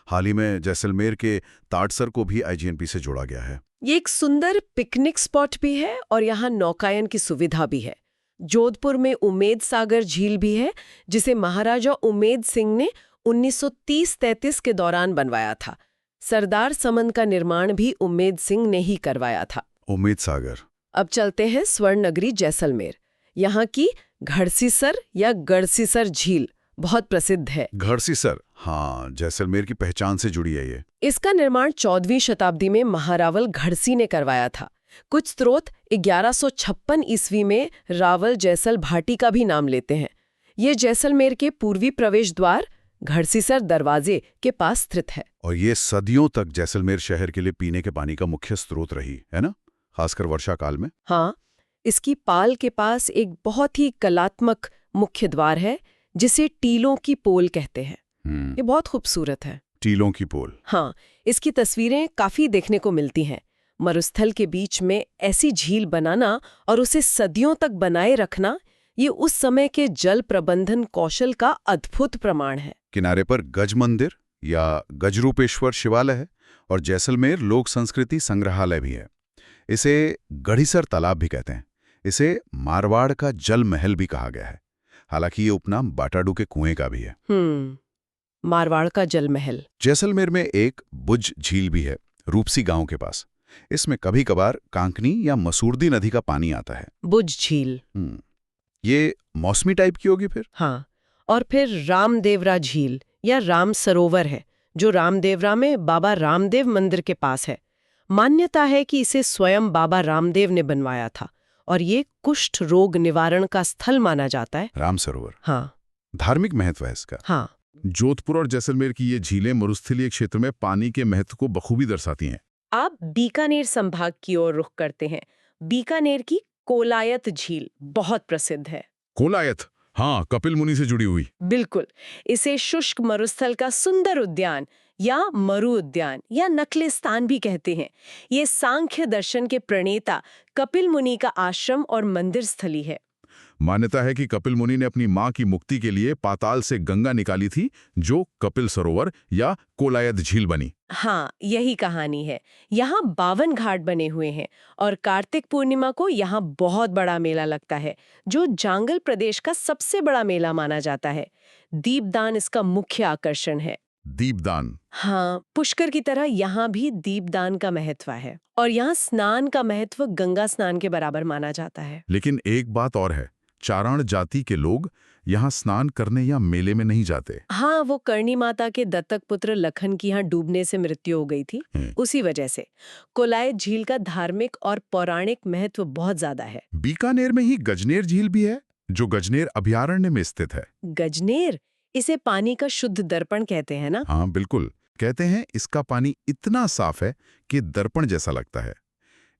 हाल ही में जैसलमेर के ताड़सर को भी IGNP से जोड़ा गया है। ये एक सुंदर पिकनिक स्पॉट भी है और यहाँ नौकायन की सुविधा भी है। जोधपुर में उमेद सागर झील भी है, जिसे महाराजा उमेद सिंह ने 1930-33 के दौरान बनवाया था। सरदार समन का निर्माण भी उमेद सिंह ने ही करवाया था। उमेद सागर। अब चलते हैं स्वर्ण नगरी जैसलमेर। यहाँ की घड़सीसर या गढ़सीसर झील बहुत प्रसिद्ध है। घड़सीसर, हाँ, जैसलमेर की पहचान से जुड़ी है ये। इसका निर्माण 14वीं शताब्दी में महारावल घड़सी ने करवाया था। कुछ स्रोत 1156 ईस्वी में रावल जैसल भाटी का भी नाम लेते हैं। ये जैसलमेर के पूर्वी प्रवेश द्वार घड़सीसर दरवाजे के पास स्थित है। और ये सदियों तक जैसलमेर शहर के लिए पीने के पानी का मुख्य स्रोत रही है ना, खासकर वर्षा काल में। हाँ, इसकी पाल के पास एक बहुत ही कलात्मक मुख्य द्वार है, जिसे टीलों की पोल कहते हैं। ये बहुत खूबसूरत है। टीलों की पोल। हाँ, इसकी तस्वीरें काफी देखने को मिलती हैं। मरुस्थल के बीच में ऐसी झील बनाना और उसे सदियों तक बनाए रखना, ये उस समय के जल प्रबंधन कौशल का अद्भुत प्रमाण है। किनारे पर गज मंदिर या गजरूपेश्वर शिवालय है और जैसलमेर लोक संस्कृति संग्रहालय भी है। इसे गढ़ीसर तालाब भी कहते हैं। इसे मारवाड़ का जल महल भी कहा गया है। हालांकि ये उपनाम बाटाडू के कुएं का भी है। मारवाड़ का जल महल। जैसलमेर में एक बुज झील भी है, रूपसी गांव के पास। इसमें कभी कभार कांकनी या मसूरदी नदी का पानी आता है। बुज झील। ये मौसमी टाइप की होगी फिर। हाँ, और फिर रामदेवरा झील या राम सरोवर है, जो रामदेवरा में बाबा रामदेव मंदिर के पास है। मान्यता है कि इसे स्वयं बाबा रामदेव ने बनवाया था और ये कुष्ठ रोग निवारण का स्थल माना जाता है। राम सरोवर। हाँ, धार्मिक महत्व है इसका। हाँ। जोधपुर और जैसलमेर की ये झीलें मरुस्थलीय क्षेत्र में पानी के महत्व को बखूबी दर्शाती हैं। आप बीकानेर संभाग की ओर रुख करते हैं। बीकानेर की कोलायत झील बहुत प्रसिद्ध है। कोलायत, हाँ, कपिल मुनि से जुड़ी हुई। बिल्कुल। इसे शुष्क मरुस्थल का सुंदर उद्यान या मरु उद्यान या नखलिस्तान भी कहते हैं। ये सांख्य दर्शन के प्रणेता कपिल मुनि का आश्रम और मंदिर स्थली है। मान्यता है कि कपिल मुनि ने अपनी मां की मुक्ति के लिए पाताल से गंगा निकाली थी, जो कपिल सरोवर या कोलायत झील बनी। हाँ, यही कहानी है। यहाँ 52 घाट बने हुए हैं और कार्तिक पूर्णिमा को यहाँ बहुत बड़ा मेला लगता है, जो जांगल प्रदेश का सबसे बड़ा मेला माना जाता है। दीपदान इसका मुख्य आकर्षण है। दीपदान। हाँ, पुष्कर की तरह यहाँ भी दीपदान का महत्व है और यहाँ स्नान का महत्व गंगा स्नान के बराबर माना जाता है। लेकिन एक बात और है, चारण जाति के लोग यहाँ स्नान करने या मेले में नहीं जाते। हाँ, वो करणी माता के दत्तक पुत्र लखन की यहाँ डूबने से मृत्यु हो गई थी। उसी वजह से कोलायत झील का धार्मिक और पौराणिक महत्व बहुत ज्यादा है। बीकानेर में ही गजनेर झील भी है, जो गजनेर अभयारण्य में स्थित है। गजनेर, इसे पानी का शुद्ध दर्पण कहते हैं ना? हाँ बिल्कुल, कहते हैं इसका पानी इतना साफ है कि दर्पण जैसा लगता है।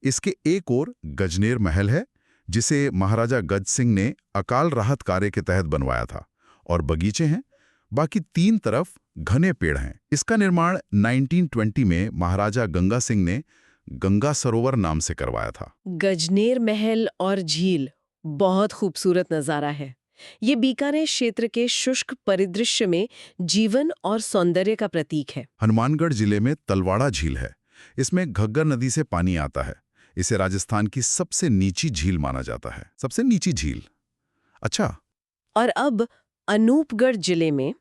इसके एक ओर गजनेर महल है, जिसे महाराजा गज सिंह ने अकाल राहत कार्य के तहत बनवाया था, और बगीचे हैं। बाकी 3 तरफ घने पेड़ हैं। इसका निर्माण 1920 में महाराजा गंगा सिंह ने गंगा सरोवर नाम से करवाया था। गजनेर महल और झील बहुत खूबसूरत नजारा है। ये बीकानेर क्षेत्र के शुष्क परिदृश्य में जीवन और सौंदर्य का प्रतीक है। हनुमानगढ़ जिले में तलवाड़ा झील है। इसमें घग्गर नदी से पानी आता है। इसे राजस्थान की सबसे नीची झील माना जाता है। सबसे नीची झील। अच्छा, और अब अनूपगढ़ जिले में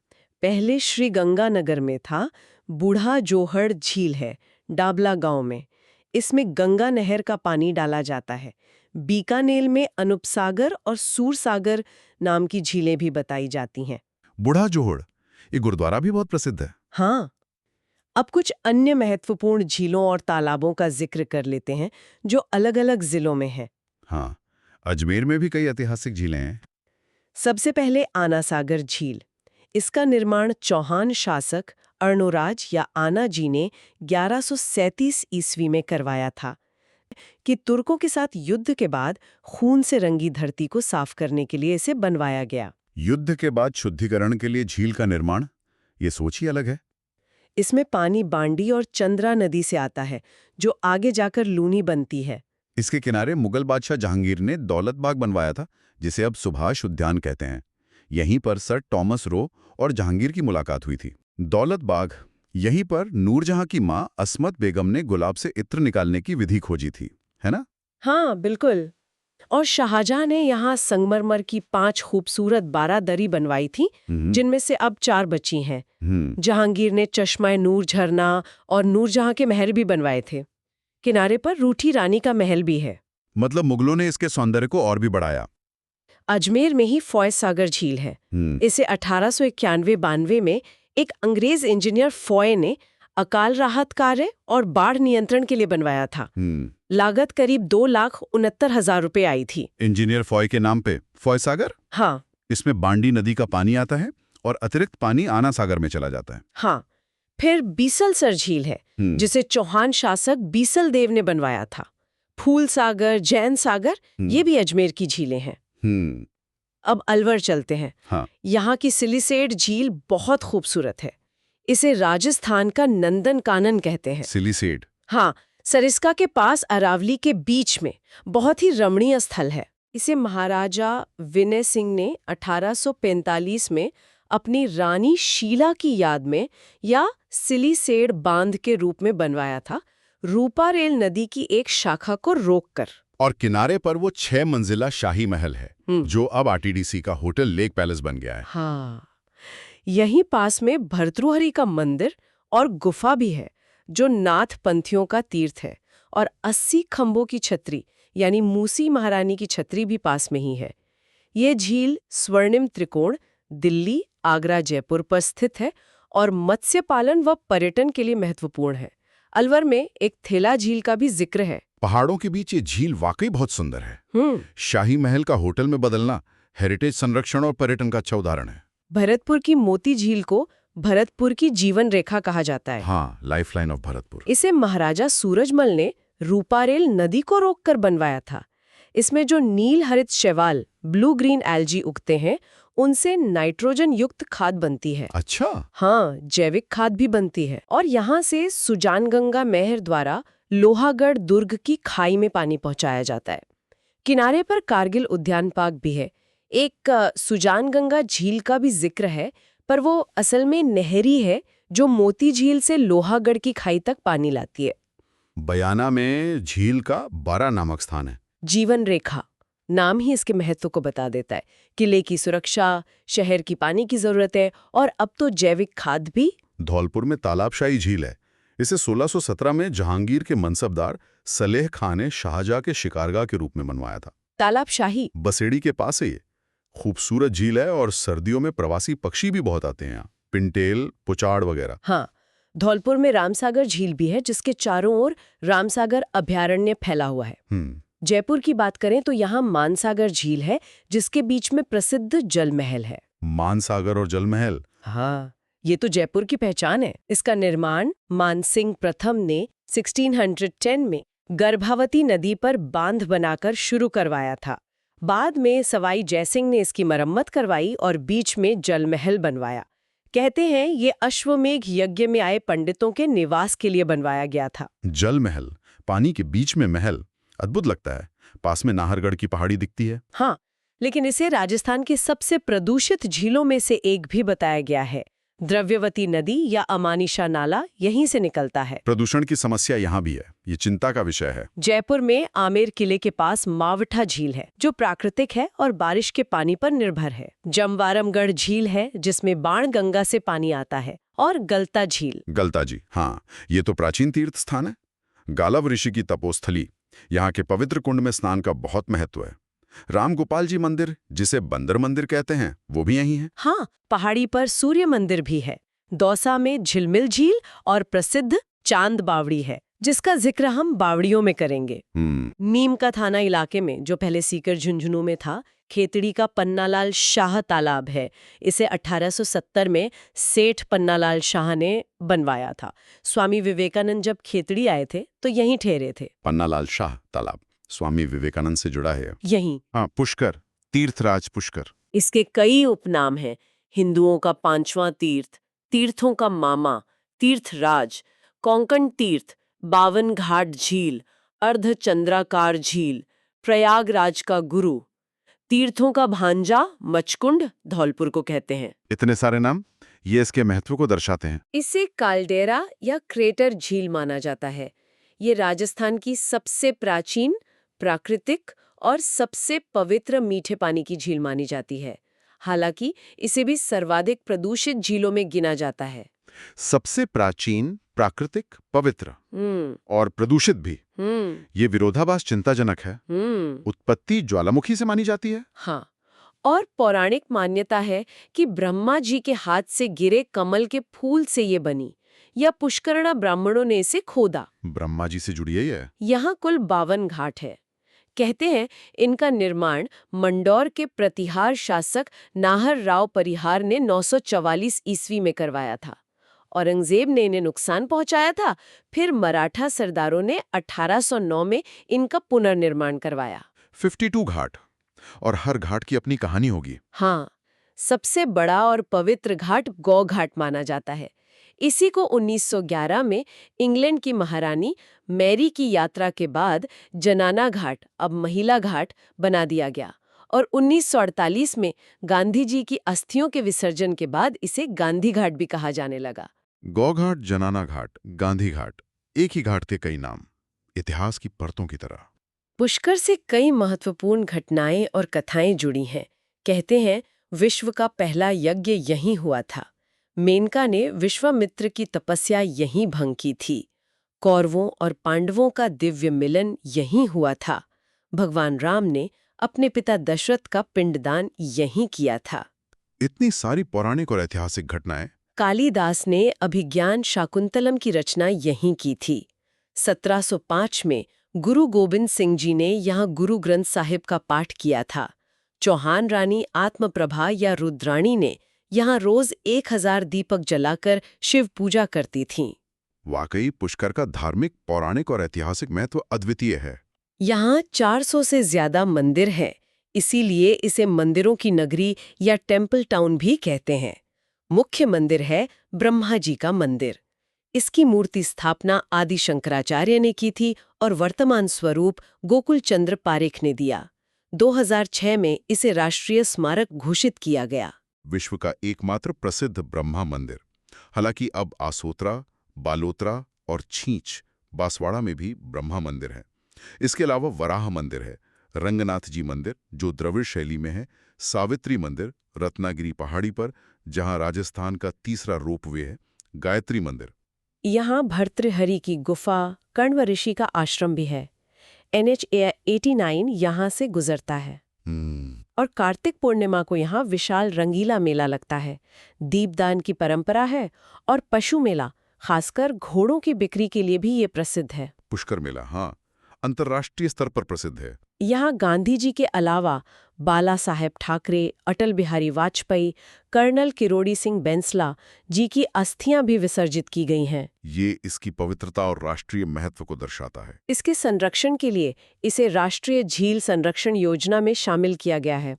पहले श्री गंगानगर में था बूढ़ा जोहड़ झील है, डाबला गांव में। इसमें गंगा नहर का पानी डाला जाता है। बीकानेर में अनूपसागर और सूरसागर नाम की झीलें भी बताई जाती हैं। बूढ़ा जोहड़, ये गुरुद्वारा भी बहुत प्रसिद्ध है। हाँ, अब कुछ अन्य महत्वपूर्ण झीलों और तालाबों का जिक्र कर लेते हैं जो अलग-अलग जिलों में हैं। हाँ, अजमेर में भी कई ऐतिहासिक झीलें हैं। सबसे पहले आना सागर झील। इसका निर्माण चौहान शासक अर्णोराज या आना जी ने 1137 ईस्वी में करवाया था कि तुर्कों के साथ युद्ध के बाद खून से रंगी धरती को साफ करने के लिए इसे बनवाया गया। युद्ध के बाद शुद्धिकरण के लिए झील का निर्माण, ये सोच ही अलग है। इसमें पानी बांडी और चंद्रा नदी से आता है जो आगे जाकर लूनी बनती है। इसके किनारे मुगल बादशाह जहांगीर ने दौलत बाग बनवाया था, जिसे अब सुभाष उद्यान कहते हैं। यहीं पर सर टॉमस रो और जहांगीर की मुलाकात हुई थी। दौलत बाग, यहीं पर नूरजहां की मां अस्मत बेगम ने गुलाब से इत्र निकालने की विधि खोजी थी, है ना? हाँ, बिल्कुल। और शाहजहां ने यहाँ संगमरमर की 5 खूबसूरत बारादरी बनवाई थी, जिनमें से अब 4 बची हैं। जहांगीर ने चश्मा नूर झरना और नूरजहां के महल भी बनवाए थे। किनारे पर रूठी रानी का महल भी है। मतलब मुगलों ने इसके सौंदर्य को और भी बढ़ाया। अजमेर में ही फॉय सागर झील है। इसे 1891-92 में एक अंग्रेज इंजीनियर फॉय ने अकाल राहत कार्य और बाढ़ नियंत्रण के लिए बनवाया था। लागत करीब 2,69,000 रुपए आई थी। इंजीनियर फॉय के नाम पे फॉय सागर? हाँ। इसमें बांडी नदी का पानी आता है और अतिरिक्त पानी आना सागर में चला जाता है। हाँ। फिर बीसलसर झील है, जिसे चौहान शासक बीसल देव ने बनवाया था। फूल सागर, जैन सागर, ये भी अजमेर की झीलें हैं। अब अलवर चलते हैं। हाँ। यहाँ की सिलिसेट झील बहुत खूबसूरत है। इसे राजस्थान का नंदन कानन कहते हैं। सिलिसेट? हाँ, सरिस्का के पास अरावली के बीच में बहुत ही रमणीय स्थल है। इसे महाराजा विनय सिंह ने 1845 में अपनी रानी शीला की याद में या सिलिसेट बांध के रूप में बनवाया था, रूपारेल नदी की एक शाखा को रोककर। और किनारे पर वो 6 मंजिला शाही महल है, जो अब आरटीडीसी का होटल लेक पैलेस बन गया है। हाँ, यहीं पास में भर्तृहरि का मंदिर और गुफा भी है, जो नाथ पंथियों का तीर्थ है। और 80 खंभों की छतरी यानी मूसी महारानी की छतरी भी पास में ही है। ये झील स्वर्णिम त्रिकोण दिल्ली, आगरा, जयपुर पर स्थित है और मत्स्य पालन व पर्यटन के लिए महत्वपूर्ण है। अलवर में एक थेला झील का भी जिक्र है। पहाड़ों के बीच ये झील वाकई बहुत सुंदर है। शाही महल का होटल में बदलना हेरिटेज संरक्षण और पर्यटन का अच्छा उदाहरण है। भरतपुर की मोती झील को भरतपुर की जीवन रेखा कहा जाता है। हाँ, लाइफलाइन ऑफ भरतपुर। इसे महाराजा सूरजमल ने रूपारेल नदी को रोककर बनवाया था। इसमें जो नील हरित शैवाल, ब्लू ग्रीन एल्जी उगते हैं, उनसे नाइट्रोजन युक्त खाद बनती है। अच्छा। हाँ, जैविक खाद भी बनती है। और यहाँ से सुजानगंगा नहर द्वारा लोहागढ़ दुर्ग की खाई में पानी पहुंचाया जाता है। किनारे पर कारगिल उद्यान पार्क भी है। एक सुजानगंगा झील का भी जिक्र है, पर वो असल में नहरी है जो मोती झील से लोहागढ़ की खाई तक पानी लाती है। बयाना में झील का 12 नामक स्थान है। जीवन रेखा नाम ही इसके महत्व को बता देता है। किले की सुरक्षा, शहर की पानी की जरूरत है और अब तो जैविक खाद भी। धौलपुर में तालाबशाही झील है। इसे 1617 में जहांगीर के मनसबदार सलेह खां ने शाहजहां के शिकारगाह के रूप में बनवाया था। तालाबशाही बसेड़ी के पास है ये। खूबसूरत झील है और सर्दियों में प्रवासी पक्षी भी बहुत आते हैं यहाँ, पिंटेल, पुचाड़ वगैरह। हाँ, धौलपुर में रामसागर झील भी है, जिसके चारों ओर रामसागर अभयारण्य फैला हुआ है। जयपुर की बात करें तो यहाँ मानसागर झील है, जिसके बीच में प्रसिद्ध जल महल है। मानसागर और जल महल? हाँ, ये तो जयपुर की पहचान है। इसका निर्माण मानसिंह प्रथम ने 1610 में गर्भावती नदी पर बांध बनाकर शुरू करवाया था। बाद में सवाई जयसिंह ने इसकी मरम्मत करवाई और बीच में जल महल बनवाया। कहते हैं ये अश्वमेघ यज्ञ में आए पंडितों के निवास के लिए बनवाया गया था। जल महल, पानी के बीच में महल, अद्भुत लगता है। पास में नाहरगढ़ की पहाड़ी दिखती है। हाँ, लेकिन इसे राजस्थान की सबसे प्रदूषित झीलों में से एक भी बताया गया है। द्रव्यवती नदी या अमानिशा नाला यहीं से निकलता है। प्रदूषण की समस्या यहाँ भी है, ये चिंता का विषय है। जयपुर में आमेर किले के पास मावठा झील है, जो प्राकृतिक है और बारिश के पानी पर निर्भर है। जमवारमगढ़ झील है, जिसमें बाण गंगा से पानी आता है। और गलता झील। गलता जी, हाँ, ये तो प्राचीन तीर्थ स्थान है। गालव ऋषि की तपोस्थली, यहाँ के पवित्र कुंड में स्नान का बहुत महत्व है। राम गोपाल जी मंदिर, जिसे बंदर मंदिर कहते हैं, वो भी यहीं है। हाँ, पहाड़ी पर सूर्य मंदिर भी है। दौसा में झिलमिल झील और प्रसिद्ध चांद बावड़ी है, जिसका जिक्र हम बावड़ियों में करेंगे। नीम का थाना इलाके में, जो पहले सीकर झुंझुनू में था, खेतड़ी का पन्नालाल शाह तालाब है। इसे 1870 में सेठ पन्नालाल शाह ने बनवाया था। स्वामी विवेकानंद जब खेतड़ी आए थे तो यहीं ठहरे थे। पन्नालाल शाह तालाब स्वामी विवेकानंद से जुड़ा है। यहीं। हाँ, पुष्कर, तीर्थराज पुष्कर। इसके कई उपनाम हैं। हिंदुओं का 5वां तीर्थ, तीर्थों का मामा, तीर्थराज, कोंकण तीर्थ, 52 घाट झील, अर्धचंद्राकार झील, प्रयागराज का गुरु, तीर्थों का भांजा, मचकुंड, धौलपुर को कहते हैं। इतने सारे नाम, ये इसके महत्व को दर्शाते हैं। इसे काल्डेरा या क्रेटर झील माना जाता है। ये राजस्थान की सबसे प्राचीन, प्राकृतिक और सबसे पवित्र मीठे पानी की झील मानी जाती है। हालांकि इसे भी सर्वाधिक प्रदूषित झीलों में गिना जाता है। सबसे प्राचीन, प्राकृतिक, पवित्र और प्रदूषित भी। ये विरोधाभास चिंताजनक है। उत्पत्ति ज्वालामुखी से मानी जाती है। हाँ, और पौराणिक मान्यता है कि ब्रह्मा जी के हाथ से गिरे कमल के फूल से ये बनी, या पुष्करणा ब्राह्मणों ने इसे खोदा। ब्रह्मा जी से जुड़ी है ये। यहाँ कुल 52 घाट है। कहते हैं इनका निर्माण मंडौर के प्रतिहार शासक नाहर राव परिहार ने 944 ईस्वी में करवाया था। औरंगजेब ने इन्हें नुकसान पहुंचाया था। फिर मराठा सरदारों ने 1809 में इनका पुनर्निर्माण करवाया। 52 घाट, और हर घाट की अपनी कहानी होगी। हाँ, सबसे बड़ा और पवित्र घाट गौ घाट माना जाता है। इसी को 1911 में इंग्लैंड की महारानी मैरी की यात्रा के बाद जनाना घाट, अब महिला घाट, बना दिया गया, और 1948 में गांधी जी की अस्थियों के विसर्जन के बाद इसे गांधी घाट भी कहा जाने लगा। गौ घाट, जनाना घाट, गांधी घाट, एक ही घाट के कई नाम, इतिहास की परतों की तरह। पुष्कर से कई महत्वपूर्ण घटनाएं और कथाएं जुड़ी हैं। कहते हैं विश्व का पहला यज्ञ यहीं हुआ था। मेनका ने विश्वामित्र की तपस्या यहीं भंग की थी। कौरवों और पांडवों का दिव्य मिलन यहीं हुआ था। भगवान राम ने अपने पिता दशरथ का पिंडदान यहीं किया था। इतनी सारी पौराणिक और ऐतिहासिक घटनाएं। कालिदास ने अभिज्ञान शाकुंतलम की रचना यहीं की थी। 1705 में गुरु गोबिंद सिंह जी ने यहाँ गुरु ग्रंथ साहिब का पाठ किया था। चौहान रानी आत्मप्रभा या रुद्राणी ने यहाँ रोज 1000 दीपक जलाकर शिव पूजा करती थीं। वाकई पुष्कर का धार्मिक, पौराणिक और ऐतिहासिक महत्व अद्वितीय है। यहाँ 400 से ज्यादा मंदिर हैं, इसीलिए इसे मंदिरों की नगरी या टेम्पल टाउन भी कहते हैं। मुख्य मंदिर है ब्रह्मा जी का मंदिर। इसकी मूर्ति स्थापना आदि शंकराचार्य ने की थी और वर्तमान स्वरूप गोकुल चंद्र पारेख ने दिया। 2006 में इसे राष्ट्रीय स्मारक घोषित किया गया। विश्व का एकमात्र प्रसिद्ध ब्रह्मा मंदिर। हालांकि अब आसोतरा, बालोतरा और छींच, बांसवाड़ा में भी ब्रह्मा मंदिर है। इसके अलावा वराह मंदिर है, रंगनाथ जी मंदिर जो द्रविड़ शैली में है, सावित्री मंदिर रत्नागिरी पहाड़ी पर जहां राजस्थान का तीसरा रोपवे है, गायत्री मंदिर। यहाँ भर्तृहरि की गुफा, कण्व ऋषि का आश्रम भी है। NH 89 यहाँ से गुजरता है। और कार्तिक पूर्णिमा को यहाँ विशाल रंगीला मेला लगता है। दीपदान की परंपरा है और पशु मेला, खासकर घोड़ों की बिक्री के लिए भी ये प्रसिद्ध है। पुष्कर मेला, हाँ, अंतर्राष्ट्रीय स्तर पर प्रसिद्ध है। यहाँ गांधी जी के अलावा बाला साहेब ठाकरे, अटल बिहारी वाजपेयी, कर्नल किरोड़ी सिंह बैंसला जी की अस्थियां भी विसर्जित की गई हैं। ये इसकी पवित्रता और राष्ट्रीय महत्व को दर्शाता है। इसके संरक्षण के लिए इसे राष्ट्रीय झील संरक्षण योजना में शामिल किया गया है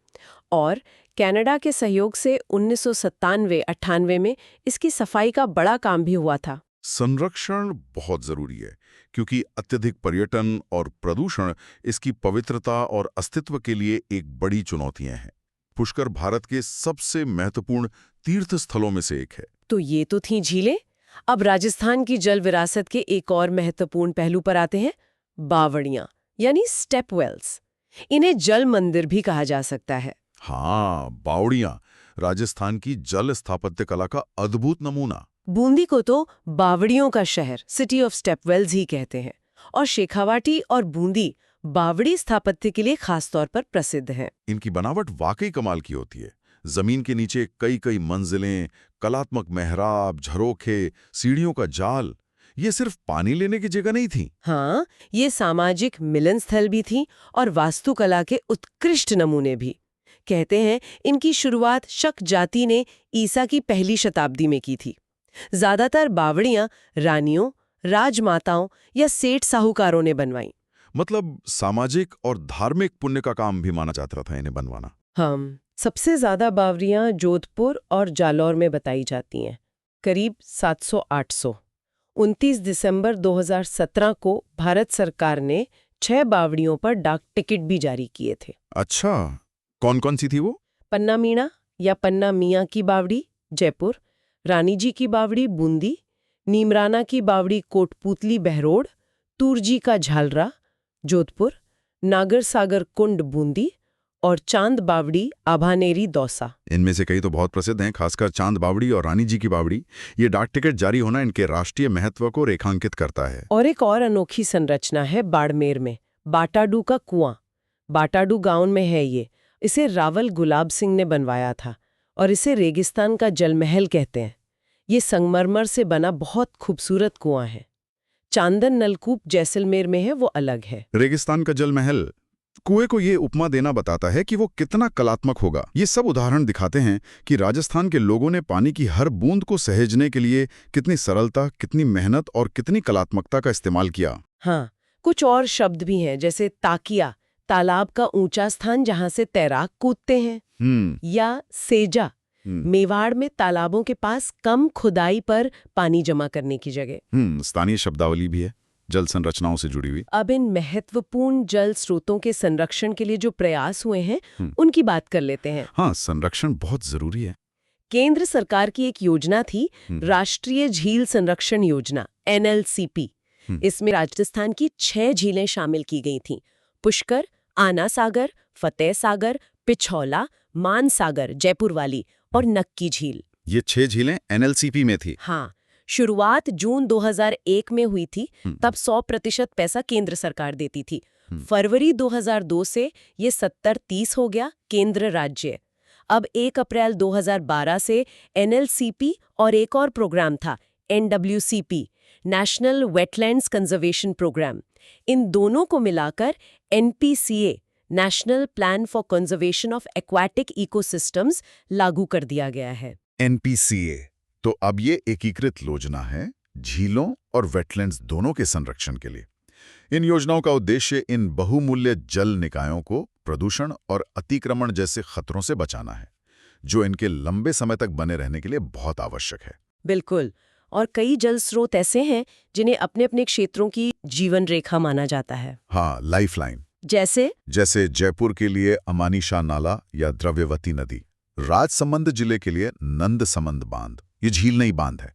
और कनाडा के सहयोग से 1997-98 में इसकी सफाई का बड़ा काम भी हुआ था। संरक्षण बहुत जरूरी है क्योंकि अत्यधिक पर्यटन और प्रदूषण इसकी पवित्रता और अस्तित्व के लिए एक बड़ी चुनौतियां हैं। पुष्कर भारत के सबसे महत्वपूर्ण तीर्थ स्थलों में से एक है। तो ये तो थी झीलें। अब राजस्थान की जल विरासत के एक और महत्वपूर्ण पहलू पर आते हैं, बावड़ियां यानी स्टेप वेल्स। इन्हें जल मंदिर भी कहा जा सकता है। हाँ, बावड़ियां राजस्थान की जल स्थापत्य कला का अद्भुत नमूना। बूंदी को तो बावड़ियों का शहर, सिटी ऑफ स्टेपवेल्स ही कहते हैं, और शेखावाटी और बूंदी बावड़ी स्थापत्य के लिए खासतौर पर प्रसिद्ध हैं। इनकी बनावट वाकई कमाल की होती है। जमीन के नीचे कई कई मंजिलें, कलात्मक मेहराब, झरोखे, सीढ़ियों का जाल। ये सिर्फ पानी लेने की जगह नहीं थी। हाँ, ये सामाजिक मिलन स्थल भी थी और वास्तुकला के उत्कृष्ट नमूने भी। कहते हैं इनकी शुरुआत शक जाति ने ईसा की पहली शताब्दी में की थी। ज्यादातर बावड़ियां रानियों, राजमाताओं या सेठ साहूकारों ने बनवाई। मतलब सामाजिक और धार्मिक पुण्य का काम भी माना जाता था इन्हें बनवाना। हम सबसे ज्यादा बावड़ियां जोधपुर और जालौर में बताई जाती हैं, करीब 700-800। 29 दिसंबर 2017 को भारत सरकार ने 6 बावड़ियों पर डाक टिकट भी जारी किए थे। अच्छा, कौन कौन सी थी वो? पन्ना मीणा या पन्ना मियाँ की बावड़ी जयपुर, रानी जी की बावड़ी बूंदी, नीमराना की बावड़ी कोटपूतली बहरोड, तूरजी का झालरा जोधपुर, नागर सागर कुंड बूंदी और चांद बावड़ी आभानेरी दौसा। इनमें से कई तो बहुत प्रसिद्ध हैं, खासकर चांद बावड़ी और रानी जी की बावड़ी। ये डाक टिकट जारी होना इनके राष्ट्रीय महत्व को रेखांकित करता है। और एक और अनोखी संरचना है बाड़मेर में, बाटाडू का कुआं। बाटाडू गांव में है ये। इसे रावल गुलाब सिंह ने बनवाया था और इसे रेगिस्तान का जलमहल कहते हैं। ये संगमरमर से बना बहुत खूबसूरत कुआं है। चांदन नलकूप जैसलमेर में है, वो अलग है। रेगिस्तान का जल महल कुएं को ये उपमा देना बताता है कि वो कितना कलात्मक होगा। ये सब उदाहरण दिखाते हैं कि राजस्थान के लोगों ने पानी की हर बूंद को सहेजने के लिए कितनी सरलता, कितनी मेहनत और कितनी कलात्मकता का इस्तेमाल किया। हाँ, कुछ और शब्द भी हैं, जैसे ताकिया, तालाब का ऊंचा स्थान जहां से तैराक कूदते हैं, या सेजा, मेवाड़ में तालाबों के पास कम खुदाई पर पानी जमा करने की जगह। स्थानीय शब्दावली भी है जल संरचनाओं से जुड़ी हुई। अब इन महत्वपूर्ण जल स्रोतों के संरक्षण के लिए जो प्रयास हुए हैं उनकी बात कर लेते हैं। हाँ, संरक्षण बहुत जरूरी है। केंद्र सरकार की एक योजना थी, राष्ट्रीय झील संरक्षण योजना NLCP। इसमें राजस्थान की 6 झीलें शामिल की गई थीं: पुष्कर, आना सागर, फतेह सागर, पिछौला, मानसागर जयपुर वाली और नक्की झील। ये 6 झीलें NLCP में थी। हाँ, शुरुआत जून 2001 में हुई थी। तब 100% पैसा केंद्र सरकार देती थी। फरवरी 2002 से ये 70-30 हो गया, केंद्र राज्य। अब 1 अप्रैल 2012 से NLCP और एक और प्रोग्राम था NWCP, national wetlands conservation programme. इन दोनों को मिलाकर NPCA, national plan for conservation of aquatic ecosystems, लागू कर दिया गया है। NPCA तो अब ये एकीकृत योजना है झीलों और वेटलैंड्स दोनों के संरक्षण के लिए। इन योजनाओं का उद्देश्य इन बहुमूल्य जल निकायों को प्रदूषण और अतिक्रमण जैसे खतरों से बचाना है, जो इनके लंबे समय तक बने रहने के लिए बहुत आवश्यक है। बिल्कुल। और कई जल स्रोत ऐसे हैं जिन्हें अपने अपने क्षेत्रों की जीवन रेखा माना जाता है। हाँ, लाइफलाइन। जैसे जयपुर के लिए अमानिशा नाला या द्रव्यवती नदी, राजसमंद जिले के लिए नंदसमंद बांध, ये झील नहीं बांध है।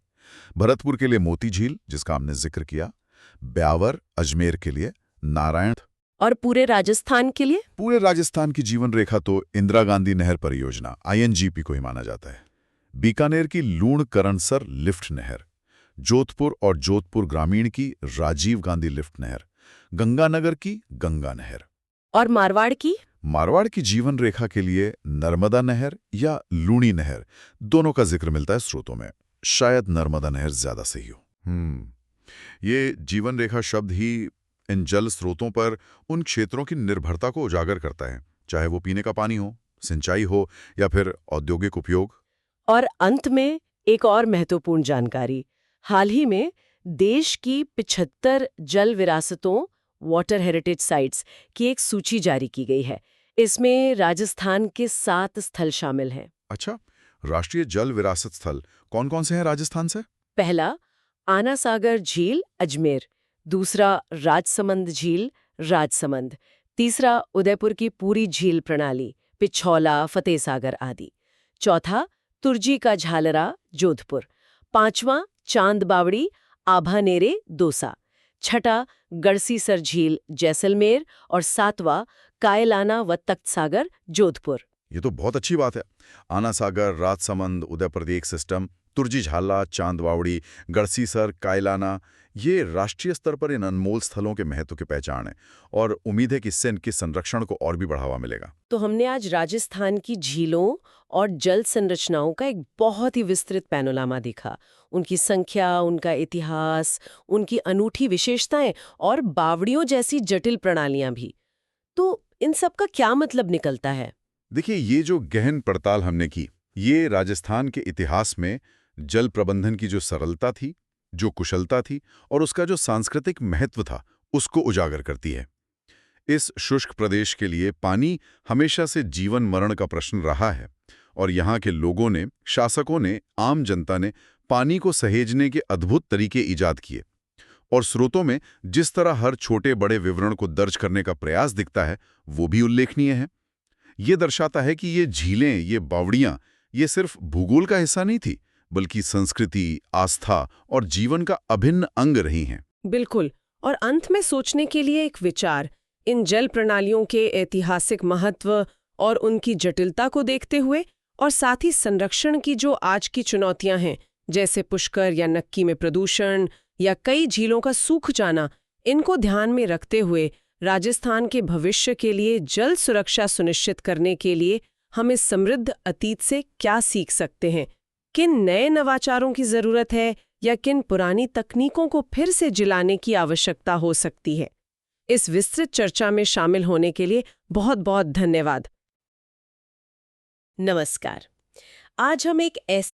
भरतपुर के लिए मोती झील, जिसका हमने जिक्र किया। ब्यावर अजमेर के लिए नारायण। और पूरे राजस्थान के लिए? पूरे राजस्थान की जीवन रेखा तो इंदिरा गांधी नहर परियोजना INGP को ही माना जाता है। बीकानेर की लूण करणसर लिफ्ट नहर, जोधपुर और जोधपुर ग्रामीण की राजीव गांधी लिफ्ट नहर, गंगानगर की गंगा नहर। और मारवाड़ की? मारवाड़ की जीवन रेखा के लिए नर्मदा नहर या लूणी नहर, दोनों का जिक्र मिलता है स्रोतों में। शायद नर्मदा नहर ज्यादा सही हो। ये जीवन रेखा शब्द ही इन जल स्रोतों पर उन क्षेत्रों की निर्भरता को उजागर करता है, चाहे वो पीने का पानी हो, सिंचाई हो या फिर औद्योगिक उपयोग। और अंत में एक और महत्वपूर्ण जानकारी। हाल ही में देश की 75 जल विरासतों, वाटर हेरिटेज साइट्स की एक सूची जारी की गई है। इसमें राजस्थान के 7 स्थल शामिल हैं। अच्छा, राष्ट्रीय जल विरासत स्थल कौन कौन से हैं राजस्थान से? पहला, आना सागर झील अजमेर। दूसरा, राजसमंद झील राजसमंद। तीसरा, उदयपुर की पूरी झील प्रणाली, पिछौला, फतेह सागर आदि। चौथा, तुरजी का झालरा जोधपुर। पांचवां, चांद बावड़ी आभानेरे दौसा। छठा, गढ़सीसर झील जैसलमेर। और सातवां, कायलाना व तख्त सागर जोधपुर। ये तो बहुत अच्छी बात है। आना सागर, राजसमंद, उदयपुर एक सिस्टम, तुरजी झाला, चांद बावड़ी, गढ़सीसर, कायलाना, ये राष्ट्रीय स्तर पर इन अनमोल स्थलों के महत्व की पहचान है और उम्मीद है कि इससे इनके संरक्षण को और भी बढ़ावा मिलेगा। तो हमने आज राजस्थान की झीलों और जल संरचनाओं का एक बहुत ही विस्तृत पैनोरामा देखा। उनकी संख्या, उनका इतिहास, उनकी अनूठी विशेषताएं और बावड़ियों जैसी जटिल प्रणालियां भी। तो इन सब का क्या मतलब निकलता है? देखिए, ये जो गहन पड़ताल हमने की, ये राजस्थान के इतिहास में जल प्रबंधन की जो सरलता थी, जो कुशलता थी और उसका जो सांस्कृतिक महत्व था, उसको उजागर करती है। इस शुष्क प्रदेश के लिए पानी हमेशा से जीवन मरण का प्रश्न रहा है और यहाँ के लोगों ने, शासकों ने, आम जनता ने पानी को सहेजने के अद्भुत तरीके ईजाद किए और स्रोतों में जिस तरह हर छोटे बड़े विवरण को दर्ज करने का प्रयास दिखता है, वो भी उल्लेखनीय है। ये दर्शाता है कि ये झीलें, ये बावड़ियां, ये सिर्फ भूगोल का हिस्सा नहीं थी, बल्कि संस्कृति, आस्था और जीवन का अभिन्न अंग रही हैं। बिल्कुल। और अंत में सोचने के लिए एक विचार, इन जल प्रणालियों के ऐतिहासिक महत्व और उनकी जटिलता को देखते हुए और साथ ही संरक्षण की जो आज की चुनौतियां हैं, जैसे पुष्कर या नक्की में प्रदूषण या कई झीलों का सूख जाना, इनको ध्यान में रखते हुए राजस्थान के भविष्य के लिए जल सुरक्षा सुनिश्चित करने के लिए हम इस समृद्ध अतीत से क्या सीख सकते हैं, किन नए नवाचारों की जरूरत है या किन पुरानी तकनीकों को फिर से जिलाने की आवश्यकता हो सकती है। इस विस्तृत चर्चा में शामिल होने के लिए बहुत बहुत धन्यवाद। नमस्कार। आज हम एक ऐसे